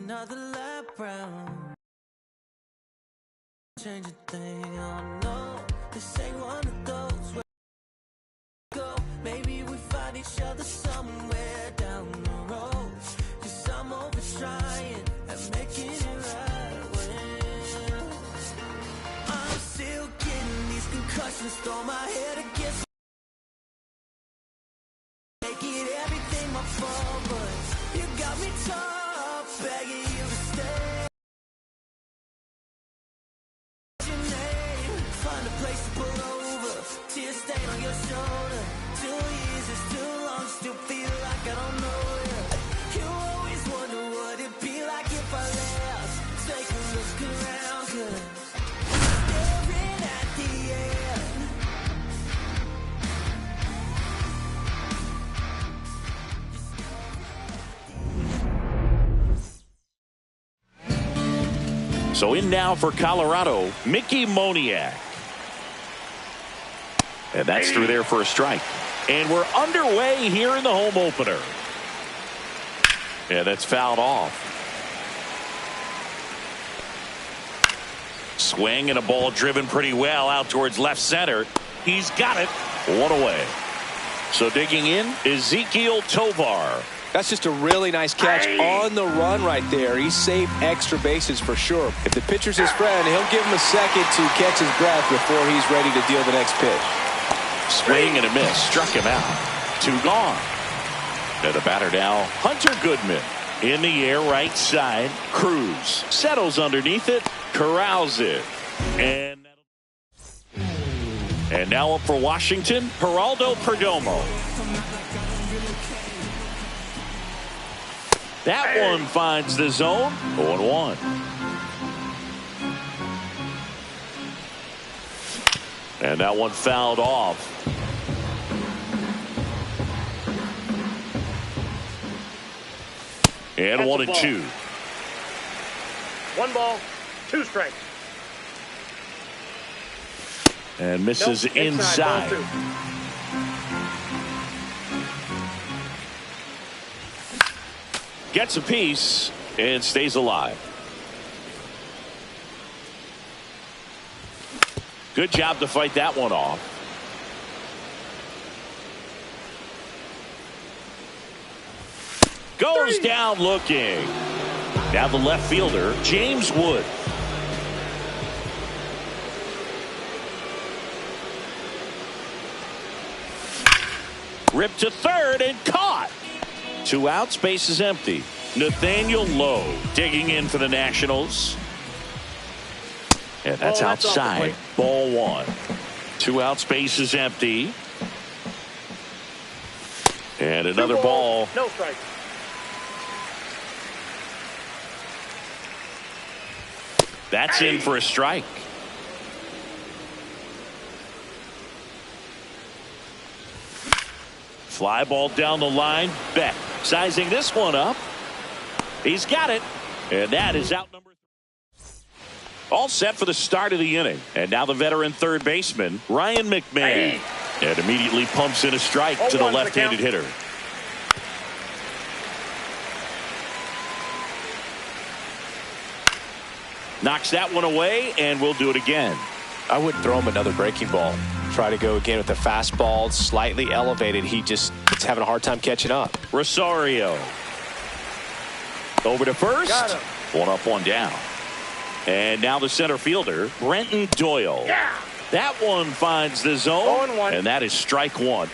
another lap round. Change a thing, oh no, this ain't one of those where we go. Maybe we find each other somewhere down the road. Cause I'm over trying and making it right. Well, I'm still getting these concussions, throw my head against make it everything my fault, but you got me tough, begging you to stay. Your name, find a place to pull over, tear stain on your shoulder. 2 years is too long, still feel like I don't know you. You always wonder what it'd be like if I left. Take a look around, cause staring at the end. So in now for Colorado, Mickey Moniak. And that's through there for a strike. And we're underway here in the home opener. And that's fouled off. Swing and a ball driven pretty well out towards left center. He's got it. One away. So digging in, Ezequiel Tovar. That's just a really nice catch on the run right there. He saved extra bases for sure. If the pitcher's his friend, he'll give him a second to catch his breath before he's ready to deal the next pitch. Swing and a miss. Struck him out. 2 gone. And the batter now, Hunter Goodman. In the air, right side. Cruz settles underneath it. Corrals it. And now up for Washington, Geraldo Perdomo. That one finds the zone. 0-1. And that one fouled off. And 1-2. 1 ball, 2 strikes. And misses inside. Gets a piece and stays alive. Good job to fight that one off. Goes down looking. Now the left fielder, James Wood. Ripped to third and caught. 2 outs, base is empty. Nathaniel Lowe digging in for the Nationals. And that's outside. Ball 1. 2 outs, base is empty. And another ball. No strike. That's in for a strike. Fly ball down the line. Beck sizing this one up. He's got it. And that is out number 3. All set for the start of the inning. And now the veteran third baseman, Ryan McMahon. And immediately pumps in a strike to the left-handed hitter. Knocks that one away, and we'll do it again. I wouldn't throw him another breaking ball. Try to go again with the fastball, slightly elevated. He's having a hard time catching up. Rosario. Over to first. 1 up, 1 down. And now the center fielder, Brenton Doyle. Yeah. That one finds the zone. 0-1. And that is strike 1.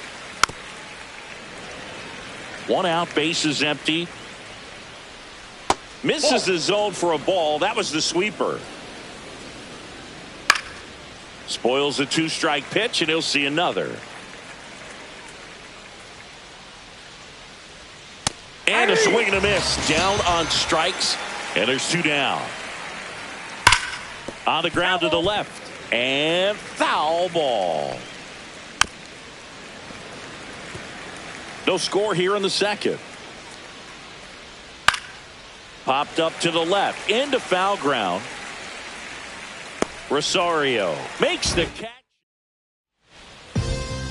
1 out, base is empty. Misses the zone for a ball. That was the sweeper. Spoils the 2-strike pitch, and he'll see another. And a swing and a miss. Down on strikes, and there's 2 down. On the ground to the left. And foul ball. No score here in the second. Popped up to the left. Into foul ground. Rosario makes the catch.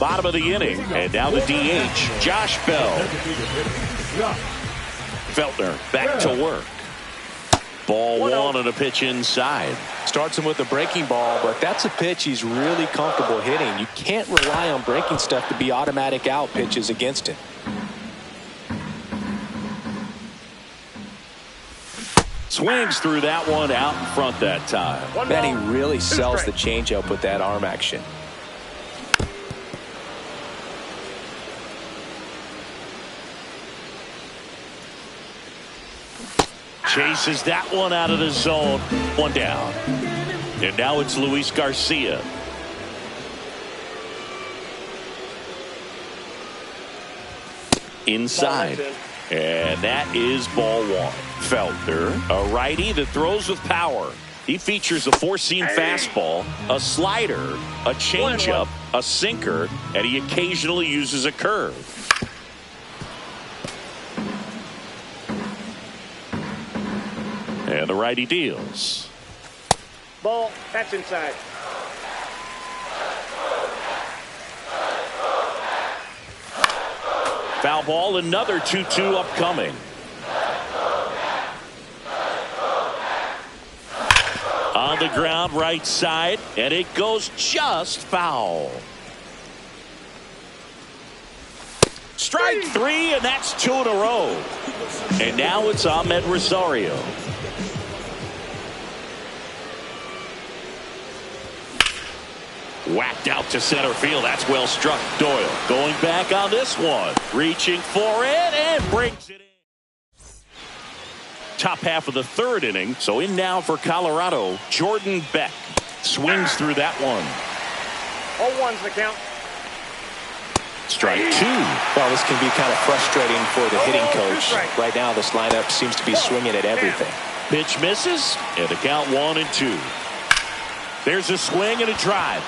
Bottom of the inning. And now the DH, Josh Bell. Feltner back to work. Ball one and a pitch inside. Starts him with a breaking ball, but that's a pitch he's really comfortable hitting. You can't rely on breaking stuff to be automatic out pitches against him. Swings through that one out in front that time. Man, he really sells the changeup with that arm action. Chases that one out of the zone. One down. And now it's Luis Garcia. Inside. And that is ball one. Felter, a righty that throws with power. He features a four-seam fastball, a slider, a changeup, a sinker, and he occasionally uses a curve. And the righty deals. Ball, that's inside. Foul ball, another 2-2 upcoming. On the ground, right side, and it goes just foul. Strike three, and that's two in a row. And now it's Ahmed Rosario. Whacked out to center field. That's well struck. Doyle going back on this one. Reaching for it and brings it in. Top half of the third inning. So in now for Colorado, Jordan Beck. Swings through that one. 0-1's the count. Strike two. Well, this can be kind of frustrating for the hitting coach. Right now, this lineup seems to be swinging at everything. Pitch misses, and the count 1-2. There's a swing and a drive.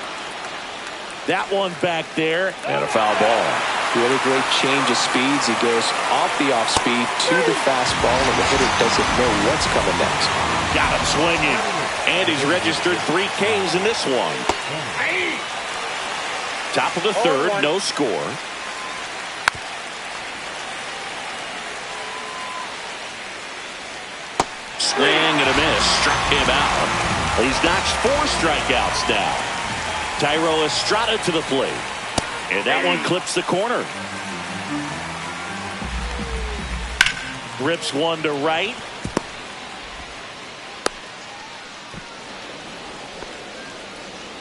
That one back there, and a foul ball. Really great change of speeds. He goes off the off speed to the fastball, and the hitter doesn't know what's coming next. Got him swinging, and he's registered 3 Ks in this one. Top of the third, no score. Swing and a miss, struck him out. He's notched 4 strikeouts now. Tyro Estrada to the plate. And that one clips the corner. Rips one to right.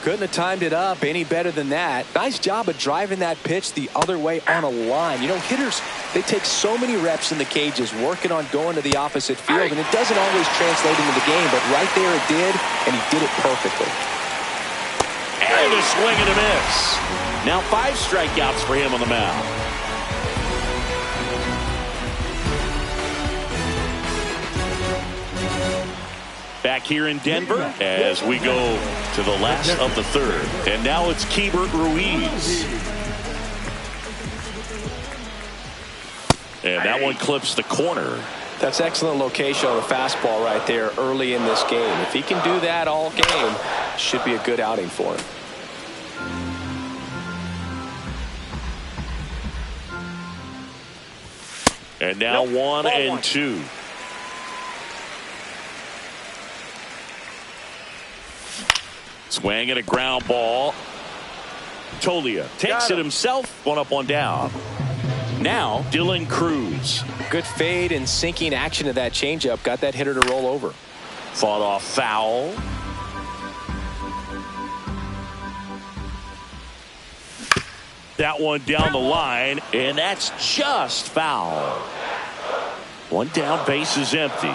Couldn't have timed it up any better than that. Nice job of driving that pitch the other way on a line. You know, hitters, they take so many reps in the cages working on going to the opposite field, and it doesn't always translate into the game, but right there it did, and he did it perfectly. And a swing and a miss. Now 5 strikeouts for him on the mound. Back here in Denver as we go to the last of the third. And now it's Keibert Ruiz. And that one clips the corner. That's excellent location on the fastball right there early in this game. If he can do that all game, should be a good outing for him. And now 1-2. Swing and a ground ball. Tolia takes it himself. 1 up, 1 down. Now Dylan Cruz. Good fade and sinking action of that changeup. Got that hitter to roll over. Fought off foul. That one down the line, and that's just foul. 1 down, base is empty.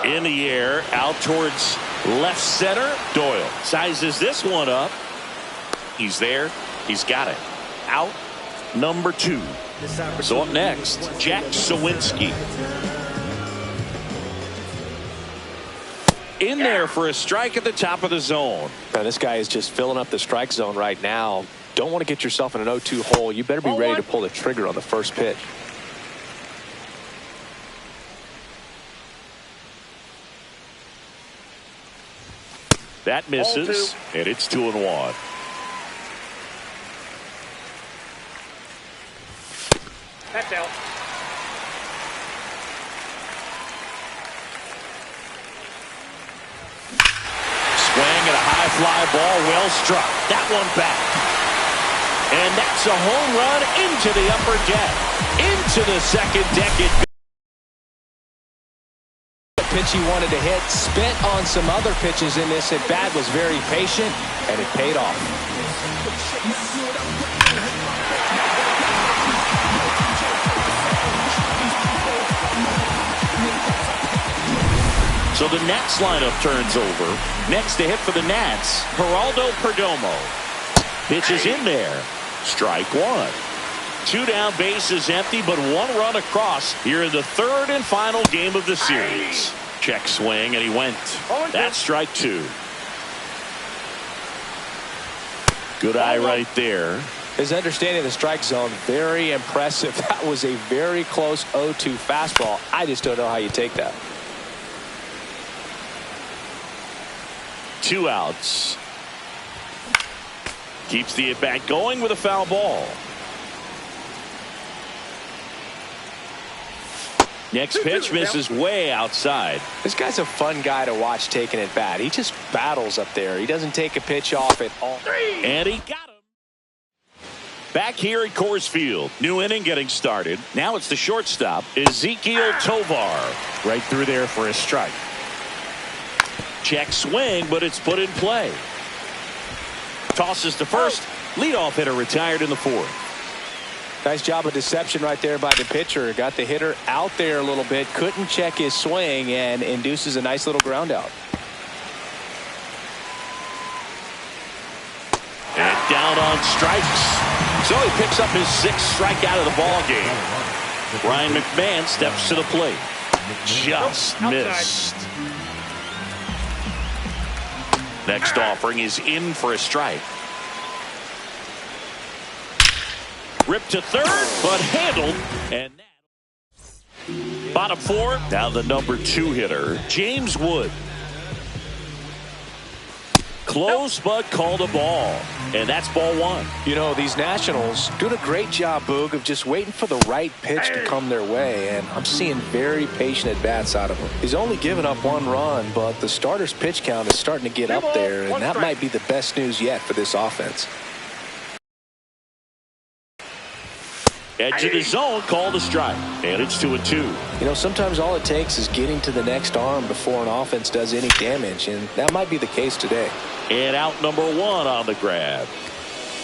In the air, out towards left center. Doyle sizes this one up. He's there. He's got it. Out number 2. So up next, Jack Sawinski. In there for a strike at the top of the zone. Now, this guy is just filling up the strike zone right now. Don't want to get yourself in an 0-2 hole. You better be ready to pull the trigger on the first pitch. That misses, and it's 2-1. That's out. fly ball, well struck. That one back. And that's a home run into the upper deck. Into the second deck it goes. The pitch he wanted to hit, spent on some other pitches in this at bat, was very patient, and it paid off. So the Nats lineup turns over. Next to hit for the Nats, Geraldo Perdomo. Pitch is in there. Strike one. 2 down, bases empty, but 1 run across here in the third and final game of the series. Check swing, and he went. That's strike 2. Good eye right there. His understanding of the strike zone, very impressive. That was a very close 0-2 fastball. I just don't know how you take that. 2 outs. Keeps the at-bat going with a foul ball. Next pitch misses way outside. This guy's a fun guy to watch taking at bat. He just battles up there. He doesn't take a pitch off at all. And he got him. Back here at Coors Field. New inning getting started. Now it's the shortstop, Ezequiel Tovar. Right through there for a strike. Check swing, but it's put in play. Tosses to first. Leadoff hitter retired in the 4th. Nice job of deception right there by the pitcher. Got the hitter out there a little bit. Couldn't check his swing and induces a nice little ground out. And down on strikes. So he picks up his 6th strikeout of the ball game. Ryan McMahon steps to the plate. Just missed. Next offering is in for a strike. Ripped to third, but handled. And bottom 4. Now the number 2 hitter, James Wood. Close, but called a ball. And that's ball 1. You know, these Nationals doing a great job, Boog, of just waiting for the right pitch to come their way. And I'm seeing very patient at-bats out of him. He's only given up 1 run, but the starter's pitch count is starting to get up there. And that might be the best news yet for this offense. Edge of the zone, called a strike. And it's 2-2. You know, sometimes all it takes is getting to the next arm before an offense does any damage. And that might be the case today. And out number 1 on the grab.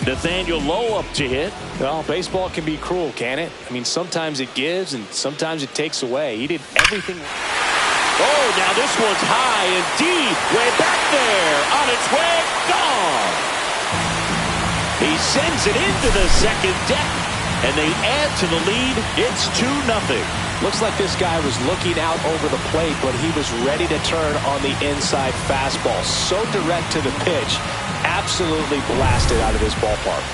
Nathaniel Lowe up to hit. Well, baseball can be cruel, can it? I mean, sometimes it gives and sometimes it takes away. He did everything. Oh, now this one's high and deep. Way back there. On its way. Gone. He sends it into the second deck. And they add to the lead. It's 2-0. Looks like this guy was looking out over the plate, but he was ready to turn on the inside fastball. So direct to the pitch. Absolutely blasted out of this ballpark.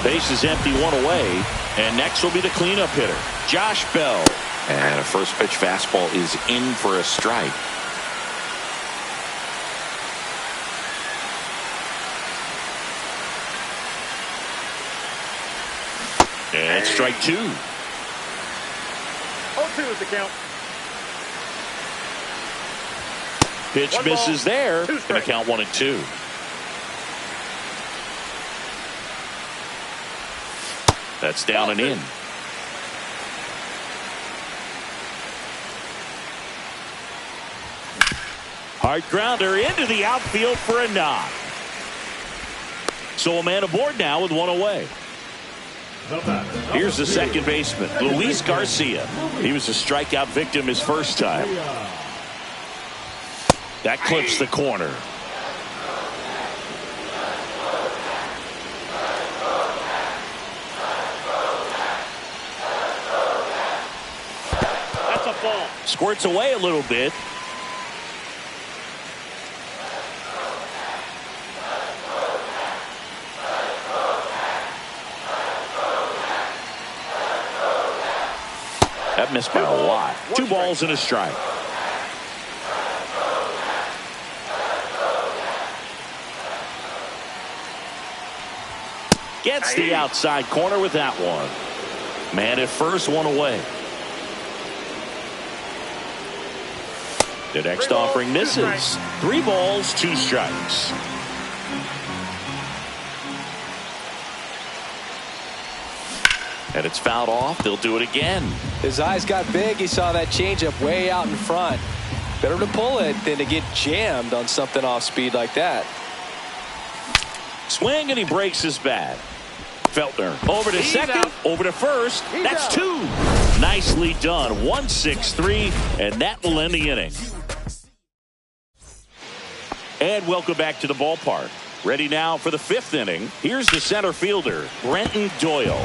Base is empty, 1 away. And next will be the cleanup hitter, Josh Bell. And a first pitch fastball is in for a strike. And strike 2. 0-2 is the count. Pitch misses there. Going to count 1-2. That's down and in. Hard grounder into the outfield for a knock. So a man aboard now with 1 away. Here's the second baseman, Luis Garcia. He was a strikeout victim his first time. That clips the corner. That's a ball. Squirts away a little bit. That missed by a lot. 2 balls and a strike. Gets the outside corner with that one. Man at first, 1 away. The next offering misses. 3 balls, 2 strikes. And it's fouled off. They'll do it again. His eyes got big. He saw that changeup way out in front. Better to pull it than to get jammed on something off speed like that. Swing, and he breaks his bat. Feltner over to second, over to first. That's two. Nicely done. 1-6-3, and that will end the inning. And welcome back to the ballpark. Ready now for the fifth inning. Here's the center fielder, Brenton Doyle.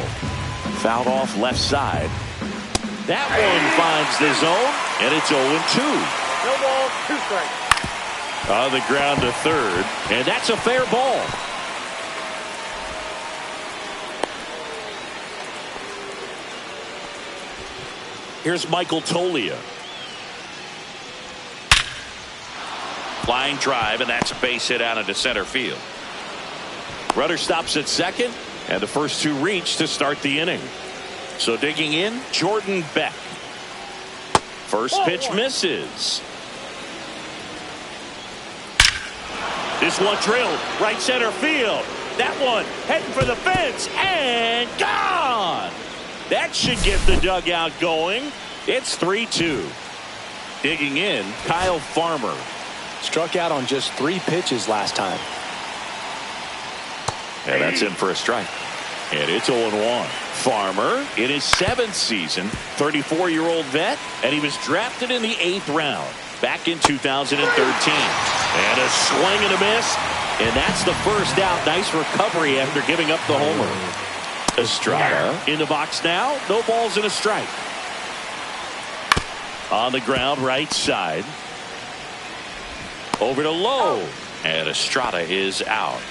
Fouled off left side. That one finds the zone, and it's 0-2. No ball, 2 strikes. On the ground to third, and that's a fair ball. Here's Michael Tolia. Flying drive, and that's a base hit out into center field. Runner stops at second, and the first two reach to start the inning. So digging in, Jordan Beck. First pitch misses. This one drilled right center field. That one heading for the fence and gone. That should get the dugout going. It's 3-2. Digging in, Kyle Farmer. Struck out on just 3 pitches last time. And that's in for a strike. And it's 0-1. Farmer in his 7th season, 34-year-old vet, and he was drafted in the 8th round back in 2013. And a swing and a miss, and that's the first out. Nice recovery after giving up the homer. Estrada in the box now. No balls and a strike. On the ground, right side. Over to Lowe. And Estrada is out.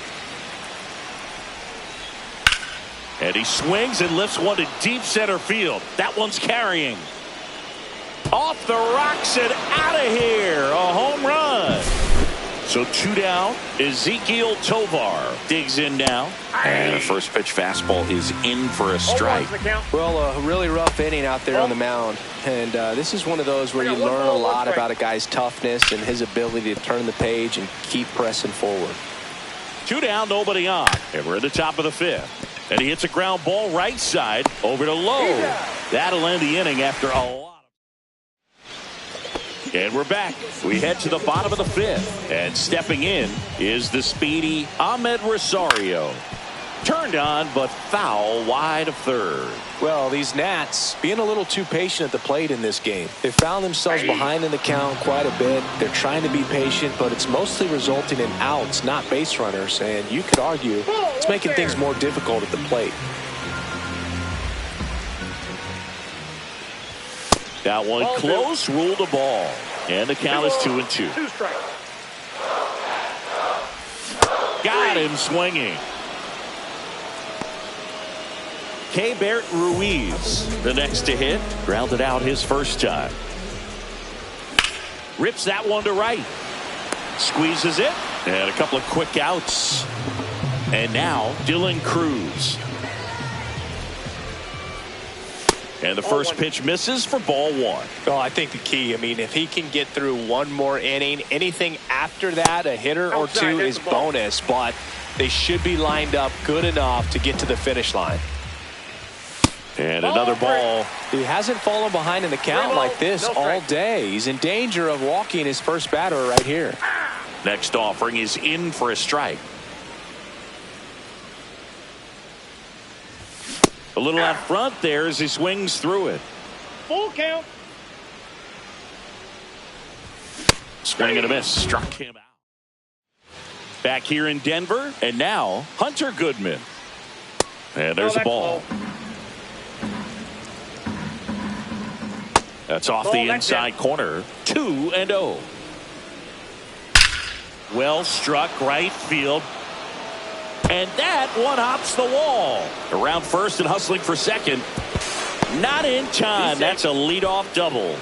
And he swings and lifts one to deep center field. That one's carrying. Off the rocks and out of here. A home run. So 2 down. Ezekiel Tovar digs in now. And the first pitch fastball is in for a strike. Well, a really rough inning out there on the mound. And this is one of those where you learn a lot about a guy's toughness and his ability to turn the page and keep pressing forward. 2 down, nobody on. And we're at the top of the 5th. And he hits a ground ball right side over to Lowe. That'll end the inning after a lot. And we're back. We head to the bottom of the 5th. And stepping in is the speedy Ahmed Rosario. Turned on, but foul wide of third. Well, these Nats being a little too patient at the plate in this game. They found themselves behind in the count quite a bit. They're trying to be patient, but it's mostly resulting in outs, not base runners. And you could argue it's making things more difficult at the plate. That one close, ruled a ball. And the count is 2-2. 2 strikes. Got him swinging. Keibert Ruiz, the next to hit, grounded out his first time. Rips that one to right. Squeezes it, and a couple of quick outs. And now Dylan Cruz. And the first pitch misses for ball 1. Well, I think the key, I mean, if he can get through one more inning, anything after that, a hitter or two is bonus, but they should be lined up good enough to get to the finish line. And another ball. He hasn't fallen behind in the count like this all day. He's in danger of walking his first batter right here. Next offering is in for a strike. A little out front there as he swings through it. Full count. Swing and a miss. Struck him out. Back here in Denver. And now Hunter Goodman. And there's a ball. That's off the inside corner. 2-0. Well struck right field. And that one hops the wall. Around first and hustling for second. Not in time. That's a leadoff double.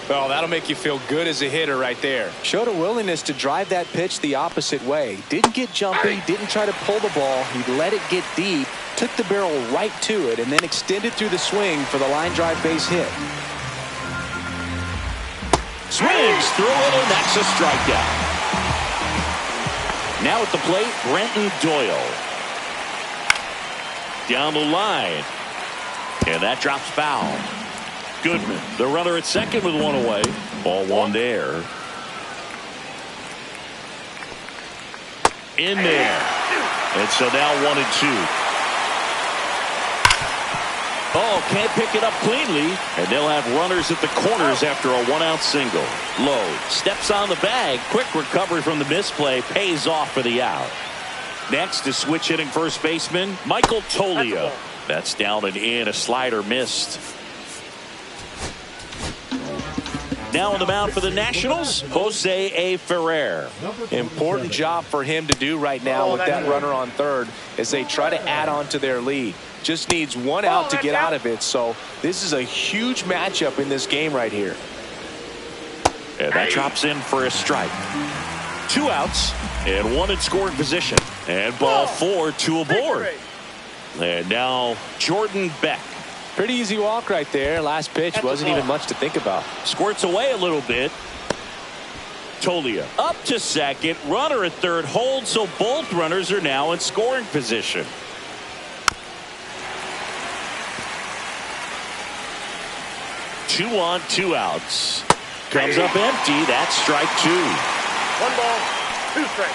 Well, that'll make you feel good as a hitter right there. Showed a willingness to drive that pitch the opposite way. Didn't get jumpy, didn't try to pull the ball. He let it get deep, took the barrel right to it, and then extended through the swing for the line drive base hit. Swings through it, and that's a strikeout. Now at the plate, Brenton Doyle. Down the line. And that drops foul. Goodman, the runner at second with one away. Ball one there. In there. And so now 1-2. Oh, can't pick it up cleanly. And they'll have runners at the corners after a one-out single. Lowe steps on the bag. Quick recovery from the misplay. Pays off for the out. Next is switch hitting first baseman Michael Toglia. That's down and in. A slider missed. Now on the mound for the Nationals, Jose A. Ferrer. Important job for him to do right now with that runner on third as they try to add on to their lead. Just needs one out to get out of it. So this is a huge matchup in this game right here. And that drops in for a strike. 2 outs and 1 in scoring position. And ball 4, 2 aboard. And now Jordan Beck. Pretty easy walk right there. Last pitch wasn't even much to think about. Squirts away a little bit. Toglia up to second. Runner at third holds, so both runners are now in scoring position. Two on, 2 outs. Comes up empty. That's strike 2. 1 ball, 2 strikes.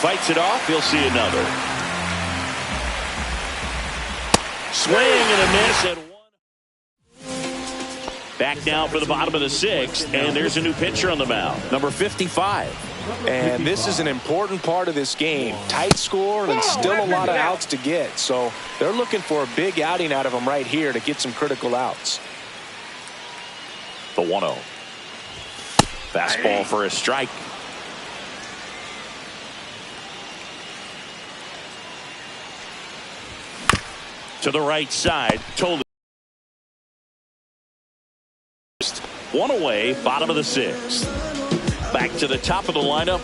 Fights it off. He'll see another. Swing and a miss at 1. Back now for the bottom of the 6th, and there's a new pitcher on the mound, number 55. And this is an important part of this game. Tight score and still a lot of outs to get. So they're looking for a big outing out of them right here to get some critical outs. The 1-0. Fastball for a strike. To the right side, Toglia. 1 away, bottom of the 6th. Back to the top of the lineup.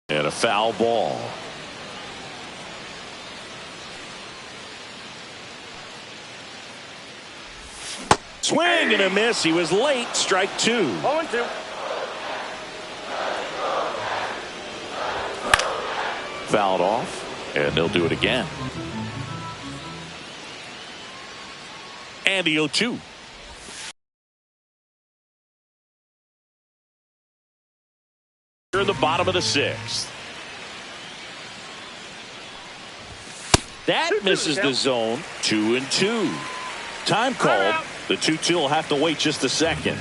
And a foul ball. Swing and a miss. He was late. Strike 2. 0-2. Fouled off, and they'll do it again. And the 0-2. Here in the bottom of the 6th. That misses the zone. 2-2. Time called. The 2-2 will have to wait just a second.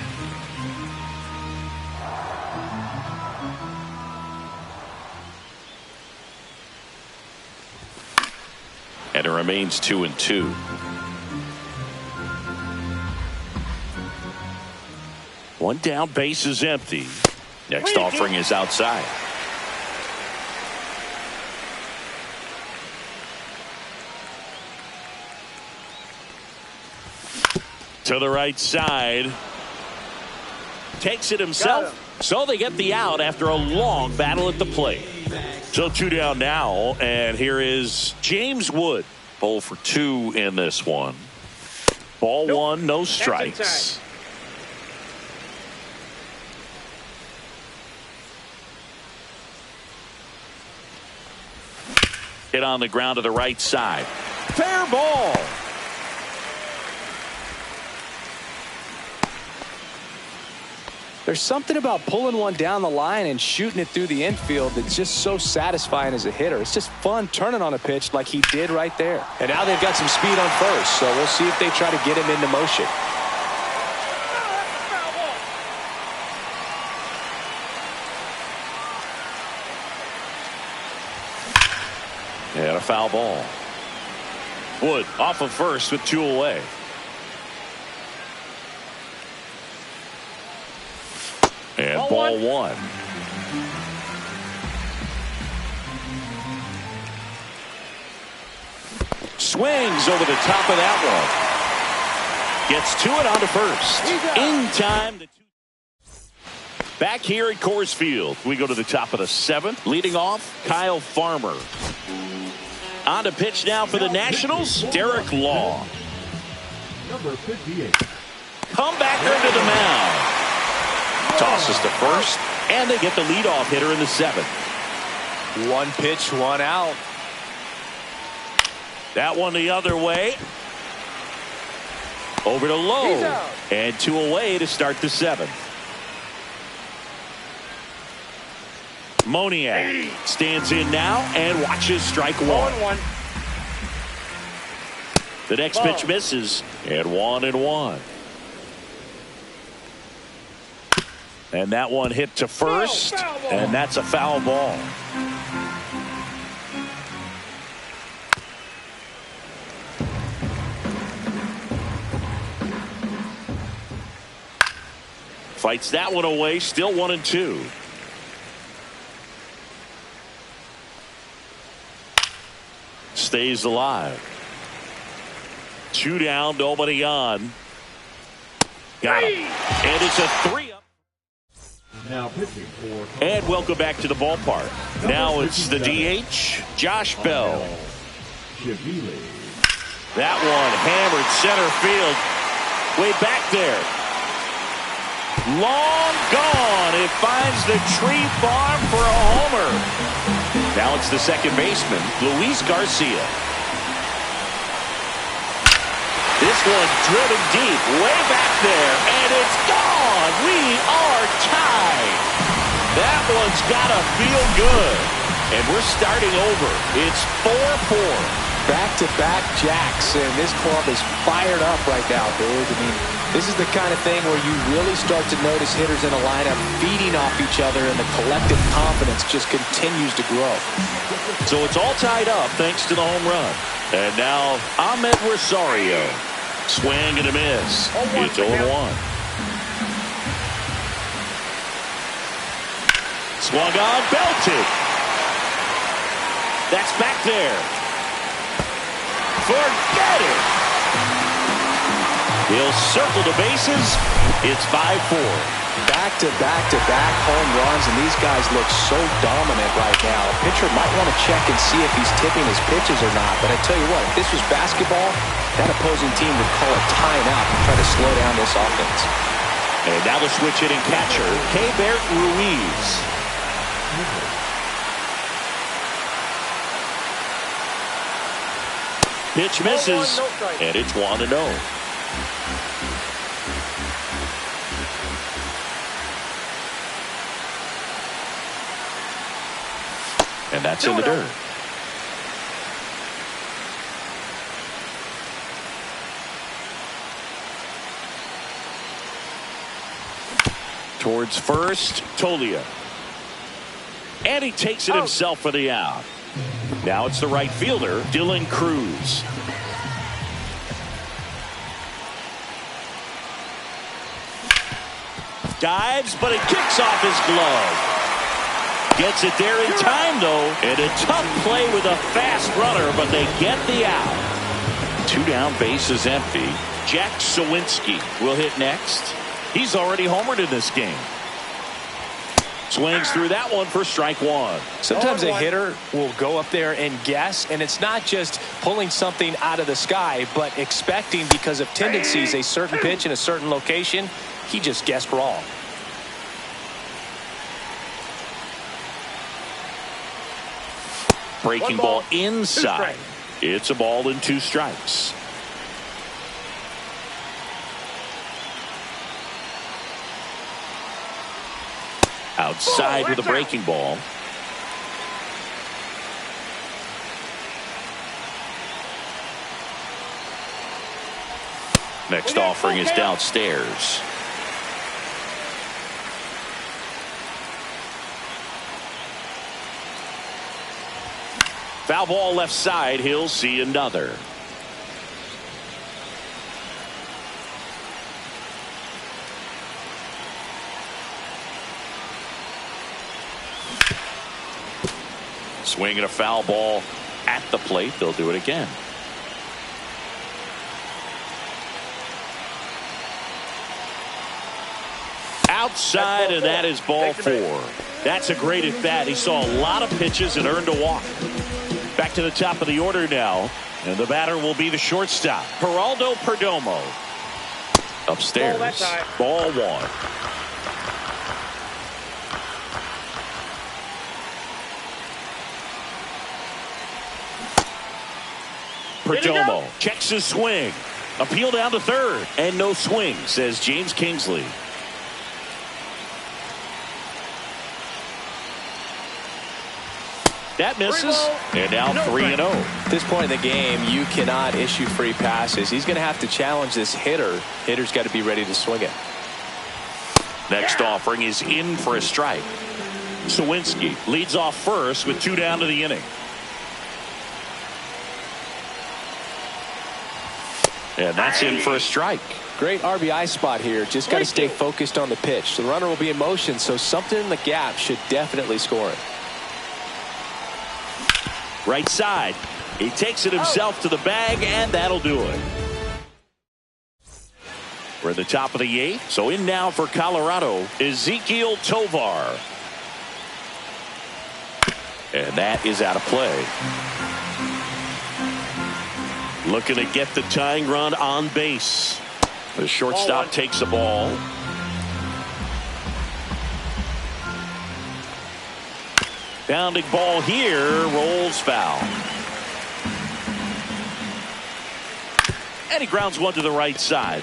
And it remains 2-2. One down, base is empty. Next offering is outside. To the right side. Takes it himself. So they get the out after a long battle at the plate. So 2 down now, and here is James Wood. 0 for 2 in this one. Ball 1, no strikes. Hit on the ground to the right side. Fair ball. There's something about pulling one down the line and shooting it through the infield that's just so satisfying as a hitter. It's just fun turning on a pitch like he did right there. And now they've got some speed on first, so we'll see if they try to get him into motion. And a foul ball. Wood off of first with 2 away. And ball 1. Swings over the top of that one. Gets to it onto first. In time. Back here at Coors Field, we go to the top of the 7th. Leading off, Kyle Farmer. On to pitch now for the Nationals, Derek Law. Number 58. Come back under the mound. Tosses to first, and they get the leadoff hitter in the 7th. 1 pitch, 1 out. That one the other way. Over to Lowe. And 2 away to start the 7th. Moniak stands in now and watches strike 1. The next pitch misses, and 1-1. And that one hit to first, and that's a foul ball. Fights that one away, still 1-2. Stays alive. 2 down, nobody on. Got him. And it's a 3-up. Now pitching for. And welcome back to the ballpark. Now it's the DH, Josh Bell. Shibili. That one hammered center field. Way back there. Long gone. It finds the tree farm for a homer. Now it's the second baseman, Luis Garcia. This one driven deep, way back there, and it's gone. We are tied. That one's got to feel good. And we're starting over. It's 4-4. Back-to-back jacks, and this club is fired up right now, dude. I mean, this is the kind of thing where you really start to notice hitters in a lineup feeding off each other, and the collective confidence just continues to grow. So it's all tied up thanks to the home run. And now Ahmed Rosario. Swing and a miss. It's 0-1. Swung on, belted. That's back there. Forget it. He'll circle the bases. It's 5-4. Back-to-back-to-back home runs, and these guys look so dominant right now. A pitcher might want to check and see if he's tipping his pitches or not. But I tell you what, if this was basketball, that opposing team would call a timeout and try to slow down this offense. And now the switch hitting catcher, Keibert Ruiz. Pitch misses, and it's 1-0. And that's in the dirt. Towards first, Tolia. And he takes it himself for the out. Now it's the right fielder, Dylan Cruz. Dives, but it kicks off his glove. Gets it there in time, though. And a tough play with a fast runner, but they get the out. 2 down, bases empty. Jack Sawinski will hit next. He's already homered in this game. Swings through that one for strike 1. Sometimes a hitter will go up there and guess, and it's not just pulling something out of the sky, but expecting because of tendencies a certain pitch in a certain location. He just guessed wrong. Breaking ball inside. It's a ball and 2 strikes. Outside with a breaking ball. Next offering is downstairs. Foul ball left side. He'll see another. Swinging a foul ball at the plate. They'll do it again. Outside, and that is ball 4. That's a great at bat. He saw a lot of pitches and earned a walk. Back to the top of the order now, and the batter will be the shortstop, Geraldo Perdomo. Upstairs, ball 1. Perdomo checks his swing. Appeal down to third. And no swing, says James Kingsley. That misses. And now 3-0. At this point in the game, you cannot issue free passes. He's going to have to challenge this hitter. Hitter's got to be ready to swing it. Next offering is in for a strike. Sawinski leads off first with 2 down to the inning. And that's in for a strike. Great RBI spot here. Just got to stay focused on the pitch. The runner will be in motion, so something in the gap should definitely score it. Right side. He takes it himself to the bag, and that'll do it. We're at the top of the 8th. So in now for Colorado, Ezekiel Tovar. And that is out of play. Looking to get the tying run on base. The shortstop takes the ball. Bounding ball here, rolls foul. And he grounds one to the right side.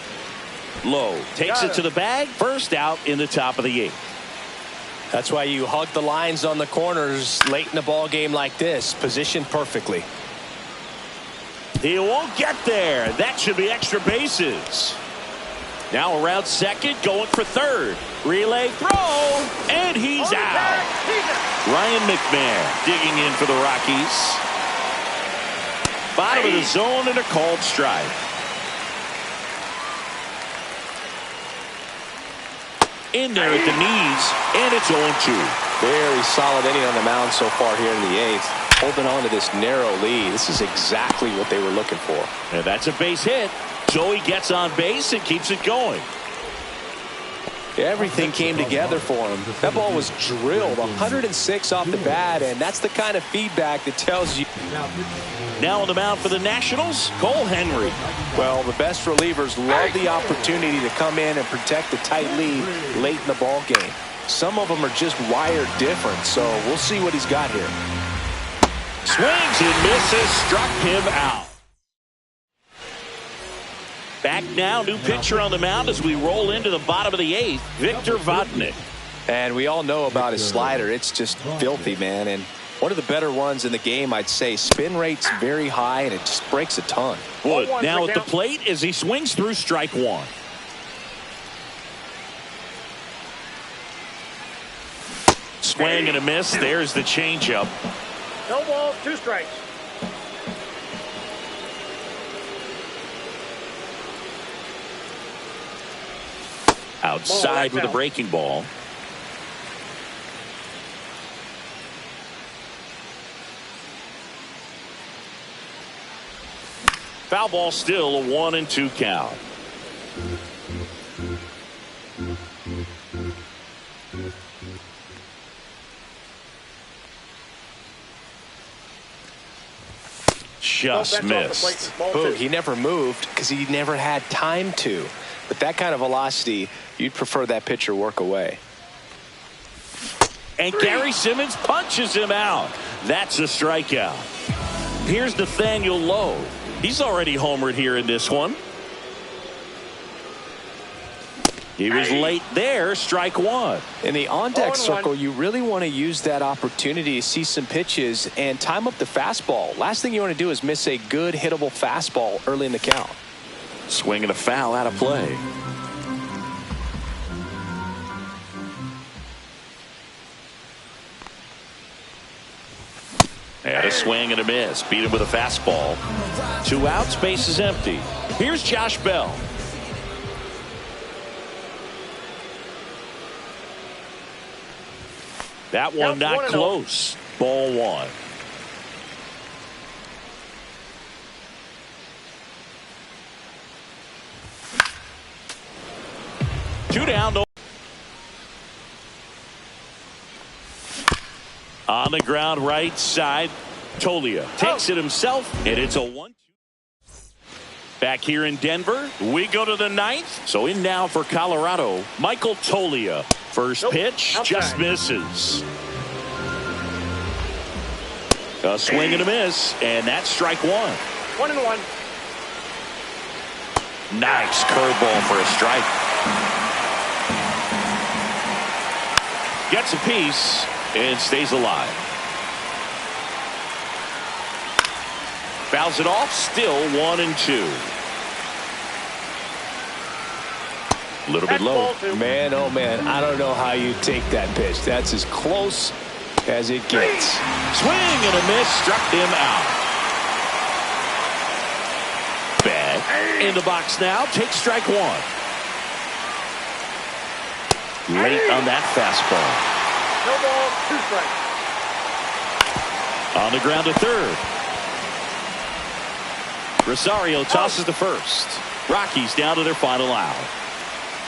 Low takes it to the bag. First out in the top of the 8th. That's why you hug the lines on the corners late in a ball game like this. Positioned perfectly. He won't get there. That should be extra bases. Now around second, going for third. Relay throw, and he's out. Ryan McMahon digging in for the Rockies. Bottom of the zone and a called strike. In there at the knees, and it's 0-2. Very solid inning on the mound so far here in the 8th. Holding on to this narrow lead. This is exactly what they were looking for. And that's a base hit. So he gets on base and keeps it going. Everything came together for him. That ball was drilled 106 off the bat, and that's the kind of feedback that tells you. Now on the mound for the Nationals, Cole Henry. Well, the best relievers love the opportunity to come in and protect a tight lead late in the ball game. Some of them are just wired different, so we'll see what he's got here. Swings and misses, struck him out. Back now, new pitcher on the mound as we roll into the bottom of the 8th, Victor Vodnik. And we all know about his slider. It's just filthy, man. And one of the better ones in the game, I'd say. Spin rate's very high, and it just breaks a ton. Wood now at the plate as he swings through strike 1. Swing and a miss. There's the changeup. No balls, 2 strikes. Outside with a breaking ball. Foul ball, still a 1-2 count. Just missed. Oh, he never moved because he never had time to. With that kind of velocity, you'd prefer that pitcher work away. And Gary Simmons punches him out. That's a strikeout. Here's Nathaniel Lowe. He's already homered here in this one. He was late there, strike 1. In the on-deck circle, you really want to use that opportunity to see some pitches and time up the fastball. Last thing you want to do is miss a good hittable fastball early in the count. Swing and a foul out of play. And a swing and a miss. Beat him with a fastball. 2 outs, base is empty. Here's Josh Bell. That one not close. Ball 1. Two down. On the ground, right side. Tolia takes it himself, and it's a 1-2. Back here in Denver, we go to the 9th. So in now for Colorado, Michael Tolia. First pitch, just misses. A swing and a miss, and that's strike 1. 1-1. Nice curveball for a strike. Gets a piece and stays alive. Fouls it off. Still 1-2. A little bit low. Man, oh man, I don't know how you take that pitch. That's as close as it gets. Swing and a miss. Struck him out. Bad. In the box now. Take strike one. Late on that fastball. No ball, 2 strikes. On the ground to third. Rosario tosses to first. Rockies down to their final out.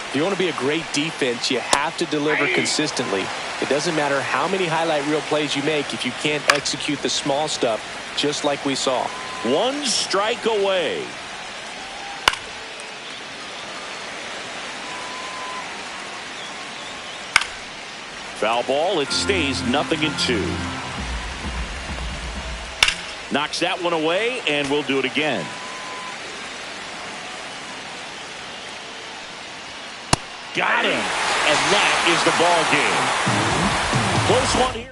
If you want to be a great defense, you have to deliver consistently. It doesn't matter how many highlight reel plays you make if you can't execute the small stuff, just like we saw. 1 strike away. Foul ball. It stays 0-2. Knocks that one away, and we'll do it again. Got him. And that is the ball game. Close one here.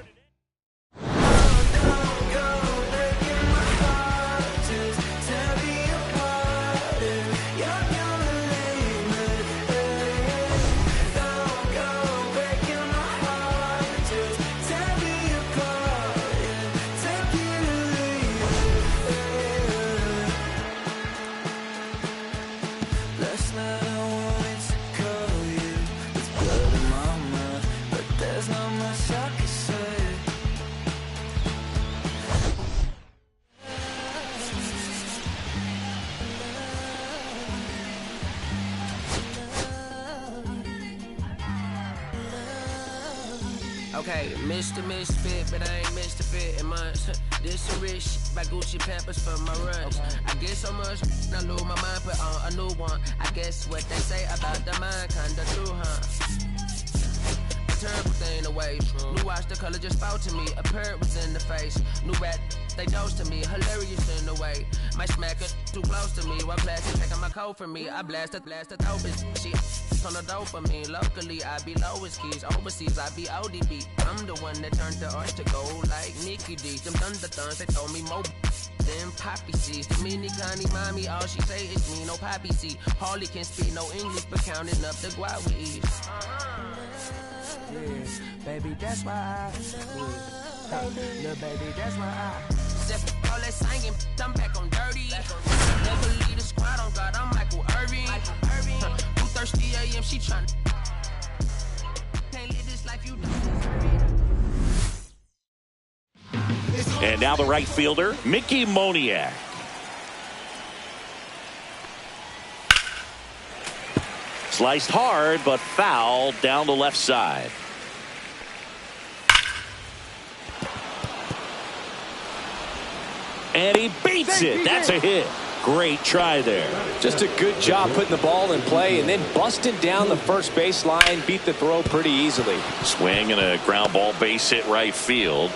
Okay, Mr. Misfit, but I ain't Mr. Fit in months. This some rich by Gucci Pampers for my runs. I get so much, I lose my mind, put on a new one. I guess what they say about the mind, kinda true, huh? Terrible thing away. New watch, the color just spoke to me. A parrot was in the face. New rat, they dose to me. Hilarious in the way. My smacker too close to me. While plastic taking my coat from me. I blast it, dope is she on the dopamine. Locally, I be lowest keys. Overseas, I be ODB. I'm the one that turned the arch to gold like Nikki D. Them thunder thuns, they told me more than poppy seeds. The mini Connie mommy, all she say is me, no poppy seed. Harley can speak no English, but counting up the guap with ease. Yeah, baby, that's why I little baby, that's why I step all that singing, I'm back on dirty. Never leave the squad on God, I'm Michael Irving. 2:30 a.m. she tryna can't live this life you do. And now the right fielder, Mickey Moniak. Sliced hard, but foul down the left side. And he beats it. That's a hit. Great try there. Just a good job putting the ball in play and then busting down the first base line. Beat the throw pretty easily. Swing and a ground ball base hit right field.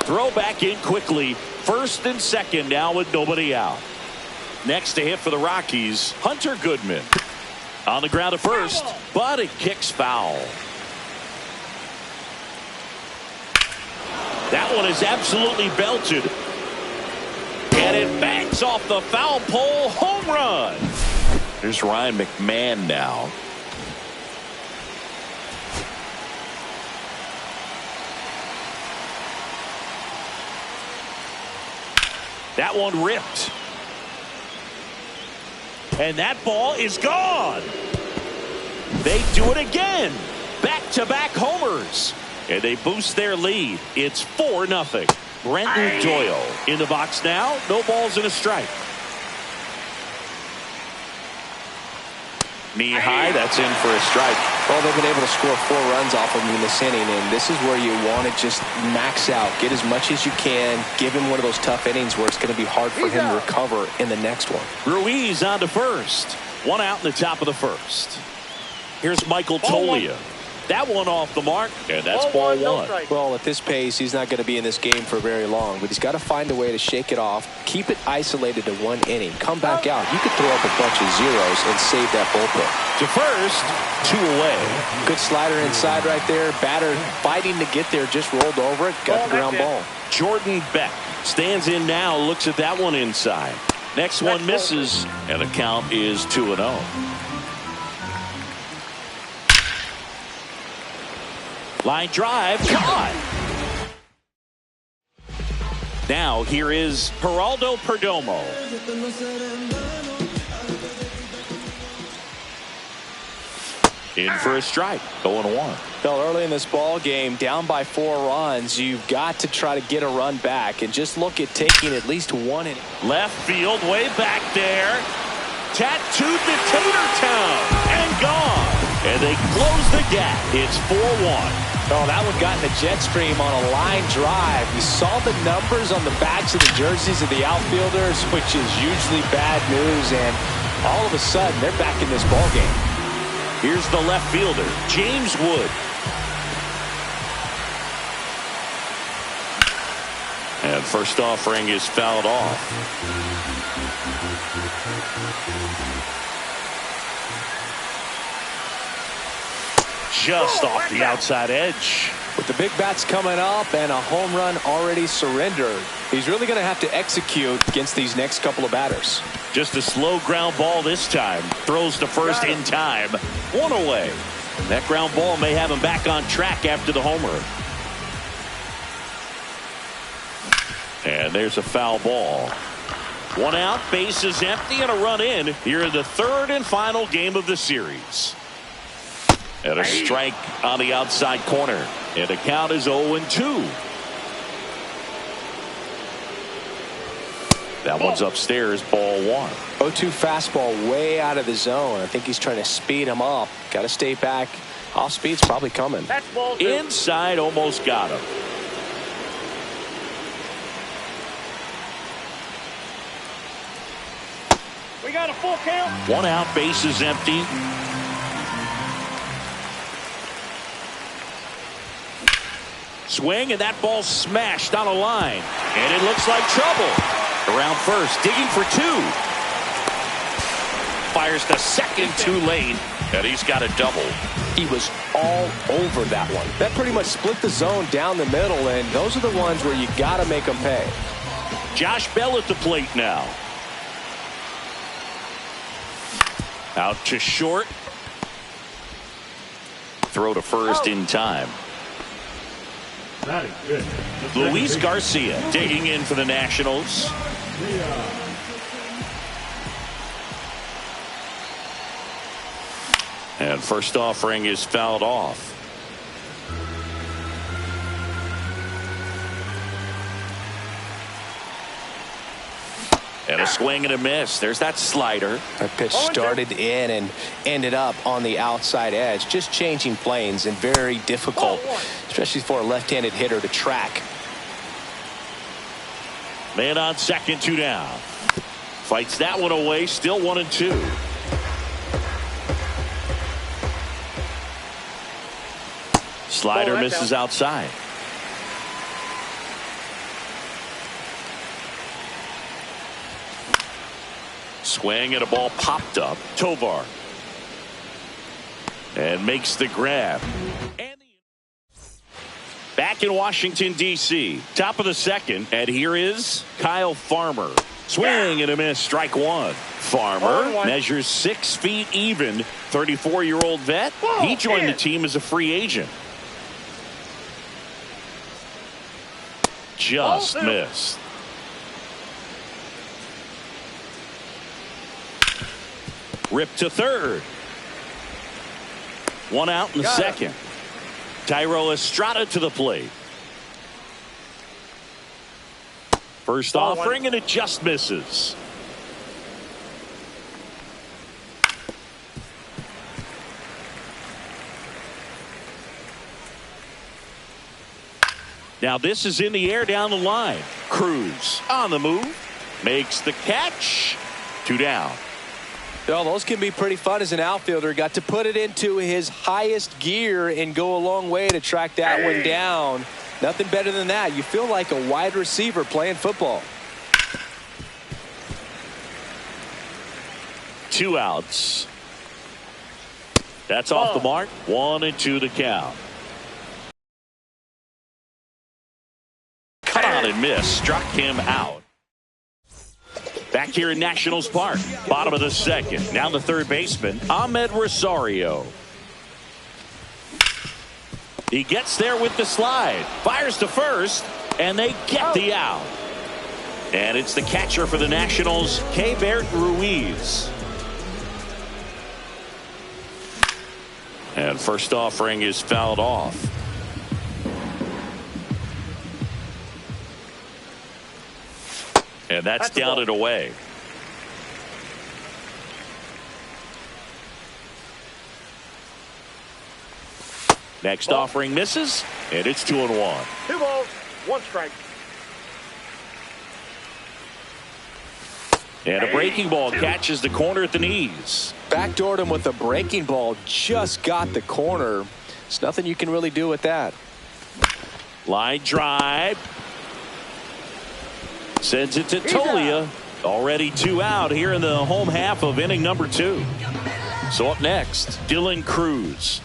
Throw back in quickly. First and second now with nobody out. Next to hit for the Rockies, Hunter Goodman. On the ground at first, but it kicks foul. That one is absolutely belted. And it banks off the foul pole. Home run. There's Ryan McMahon now. That one ripped. And that ball is gone. They do it again. Back-to-back homers. And they boost their lead. It's 4-0. Brenton Doyle in the box now. No balls and a strike. Knee high. That's in for a strike. Well, they've been able to score 4 runs off of him in this inning, and this is where you want to just max out. Get as much as you can. Give him one of those tough innings where it's going to be hard for him to recover in the next one. Ruiz on to first. 1 out in the top of the first. Here's Michael Tolia. That one off the mark, and that's Ball ball one, no one. strike. Well, at this pace, he's not going to be in this game for very long, but he's got to find a way to shake it off, keep it isolated to one inning, come back out. You could throw up a bunch of zeros and save that bullpen. To first, 2 away. Good slider inside right there. Batter fighting to get there, just rolled over it, got the ground ball. Jordan Beck stands in now, looks at that one inside. Next one misses, and the count is 2-0. Line drive, caught. Now here is Geraldo Perdomo. In for a strike, 0-1. Well, early in this ball game, down by 4 runs, you've got to try to get a run back and just look at taking at least one inning. Left field, way back there. Tattooed to Tatertown and gone. And they close the gap. It's 4-1. Oh, that one got in the jet stream on a line drive. You saw the numbers on the backs of the jerseys of the outfielders, which is usually bad news, and all of a sudden they're back in this ball game. Here's the left fielder, James Wood. And first offering is fouled off. Just off the outside edge. With the big bats coming up and a home run already surrendered, he's really going to have to execute against these next couple of batters. Just a slow ground ball this time. Throws to first in time. 1 away. That ground ball may have him back on track after the homer. And there's a foul ball. 1 out, base is empty, and a run in here in the 3rd and final game of the series. And a strike on the outside corner. And the count is 0-2. That one's upstairs, ball 1. 0-2 fastball way out of the zone. I think he's trying to speed him up. Got to stay back. Off speed's probably coming. That's ball 2. Inside, almost got him. We got a full count. 1 out, base is empty. Swing, and that ball smashed on a line. And it looks like trouble. Around first, digging for 2. Fires to second too late, and he's got a double. He was all over that one. That pretty much split the zone down the middle, and those are the ones where you got to make them pay. Josh Bell at the plate now. Out to short. Throw to first in time. That is good. Luis Garcia digging in for the Nationals. And first offering is fouled off. And a swing and a miss. There's that slider. That pitch started in and ended up on the outside edge. Just changing planes and very difficult, especially for a left-handed hitter to track. Man on second, 2 down. Fights that one away. Still 1-2. Slider misses outside. Swing and a ball popped up. Tovar. And makes the grab. Back in Washington, D.C. Top of the 2nd. And here is Kyle Farmer. Swing and a miss. Strike 1. Farmer measures 6 feet even. 34-year-old vet. He joined the team as a free agent. Just missed. Ripped to third. 1 out in the 2nd. Tyro Estrada to the plate. First offering, and it just misses. Now this is in the air down the line. Cruz on the move. Makes the catch. 2 down. Well, those can be pretty fun as an outfielder. Got to put it into his highest gear and go a long way to track that one down. Nothing better than that. You feel like a wide receiver playing football. 2 outs. That's off the mark. 1-2 to count. Cut on and miss. Struck him out. Back here in Nationals Park. Bottom of the second. Now the third baseman, Ahmed Rosario. He gets there with the slide. Fires to first. And they get the out. And it's the catcher for the Nationals, Keibert Ruiz. And first offering is fouled off. And that's down and away. Next offering misses, and it's 2-1. 2 balls, 1 strike. And a breaking ball catches the corner at the knees. Backdoored him with a breaking ball. Just got the corner. There's nothing you can really do with that. Line drive. Sends it to Tolia. Already 2 out here in the home half of inning number 2. So up next, Dylan Cruz.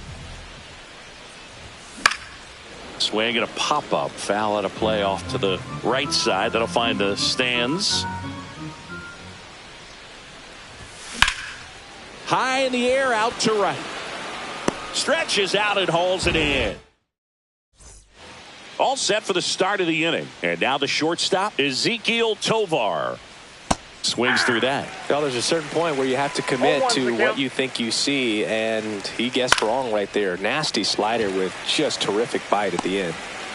Swing and a pop-up. Foul out of play off to the right side. That'll find the stands. High in the air, out to right. Stretches out and hauls it in. All set for the start of the inning. And now the shortstop, Ezekiel Tovar. Swings through that. Well, there's a certain point where you have to commit to what you think you see, and he guessed wrong right there. Nasty slider with just terrific bite at the end.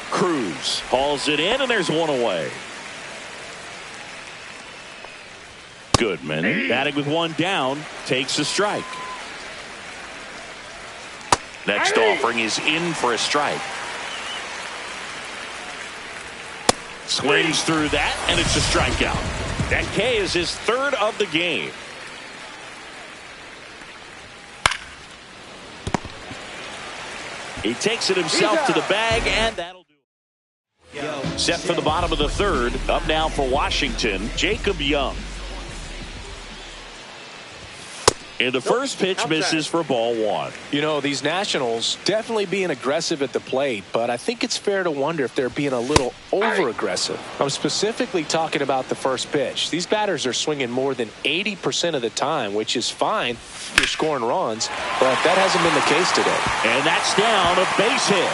Cruz hauls it in, and there's 1 away. Goodman, batting with 1 down, takes a strike. Next offering is in for a strike. Swings through that, and it's a strikeout. That K is his 3rd of the game. He takes it himself to the bag, and that'll do it. Set for the bottom of the 3rd. Up now for Washington, Jacob Young. And the first pitch misses for ball 1. You know, these Nationals definitely being aggressive at the plate, but I think it's fair to wonder if they're being a little over-aggressive. I'm specifically talking about the first pitch. These batters are swinging more than 80% of the time, which is fine if you're scoring runs, but that hasn't been the case today. And that's down, a base hit.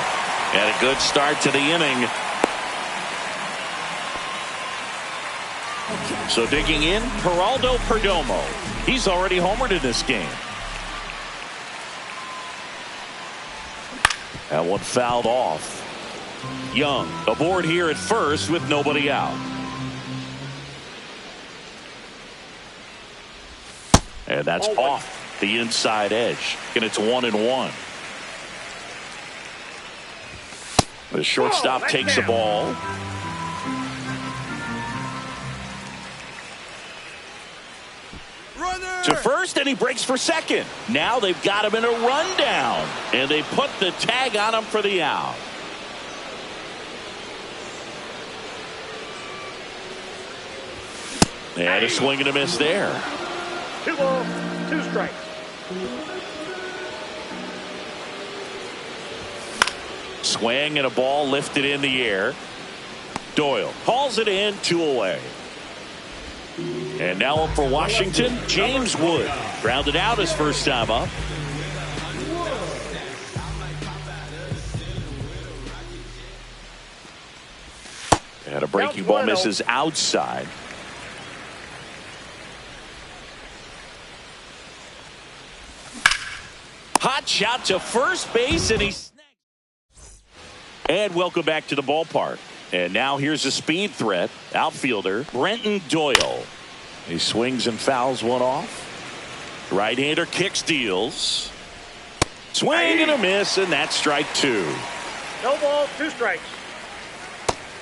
And a good start to the inning. So digging in, Geraldo Perdomo. He's already homered in this game. That one fouled off. Young aboard here at first with nobody out. And that's off the inside edge. And it's 1-1. The shortstop takes the ball. To first, and he breaks for second. Now they've got him in a rundown, and they put the tag on him for the out. And a swing and a miss there. 2 balls, 2 strikes. Swing and a ball lifted in the air. Doyle hauls it in, 2 away. And now up for Washington, James Wood. Grounded out his first time up. And a breaking ball misses outside. Hot shot to first base, and he's snagged. And welcome back to the ballpark. And now here's a speed threat. Outfielder Brenton Doyle. He swings and fouls one off. Right-hander kicks, deals. Swing and a miss, and that's strike 2. No ball, 2 strikes.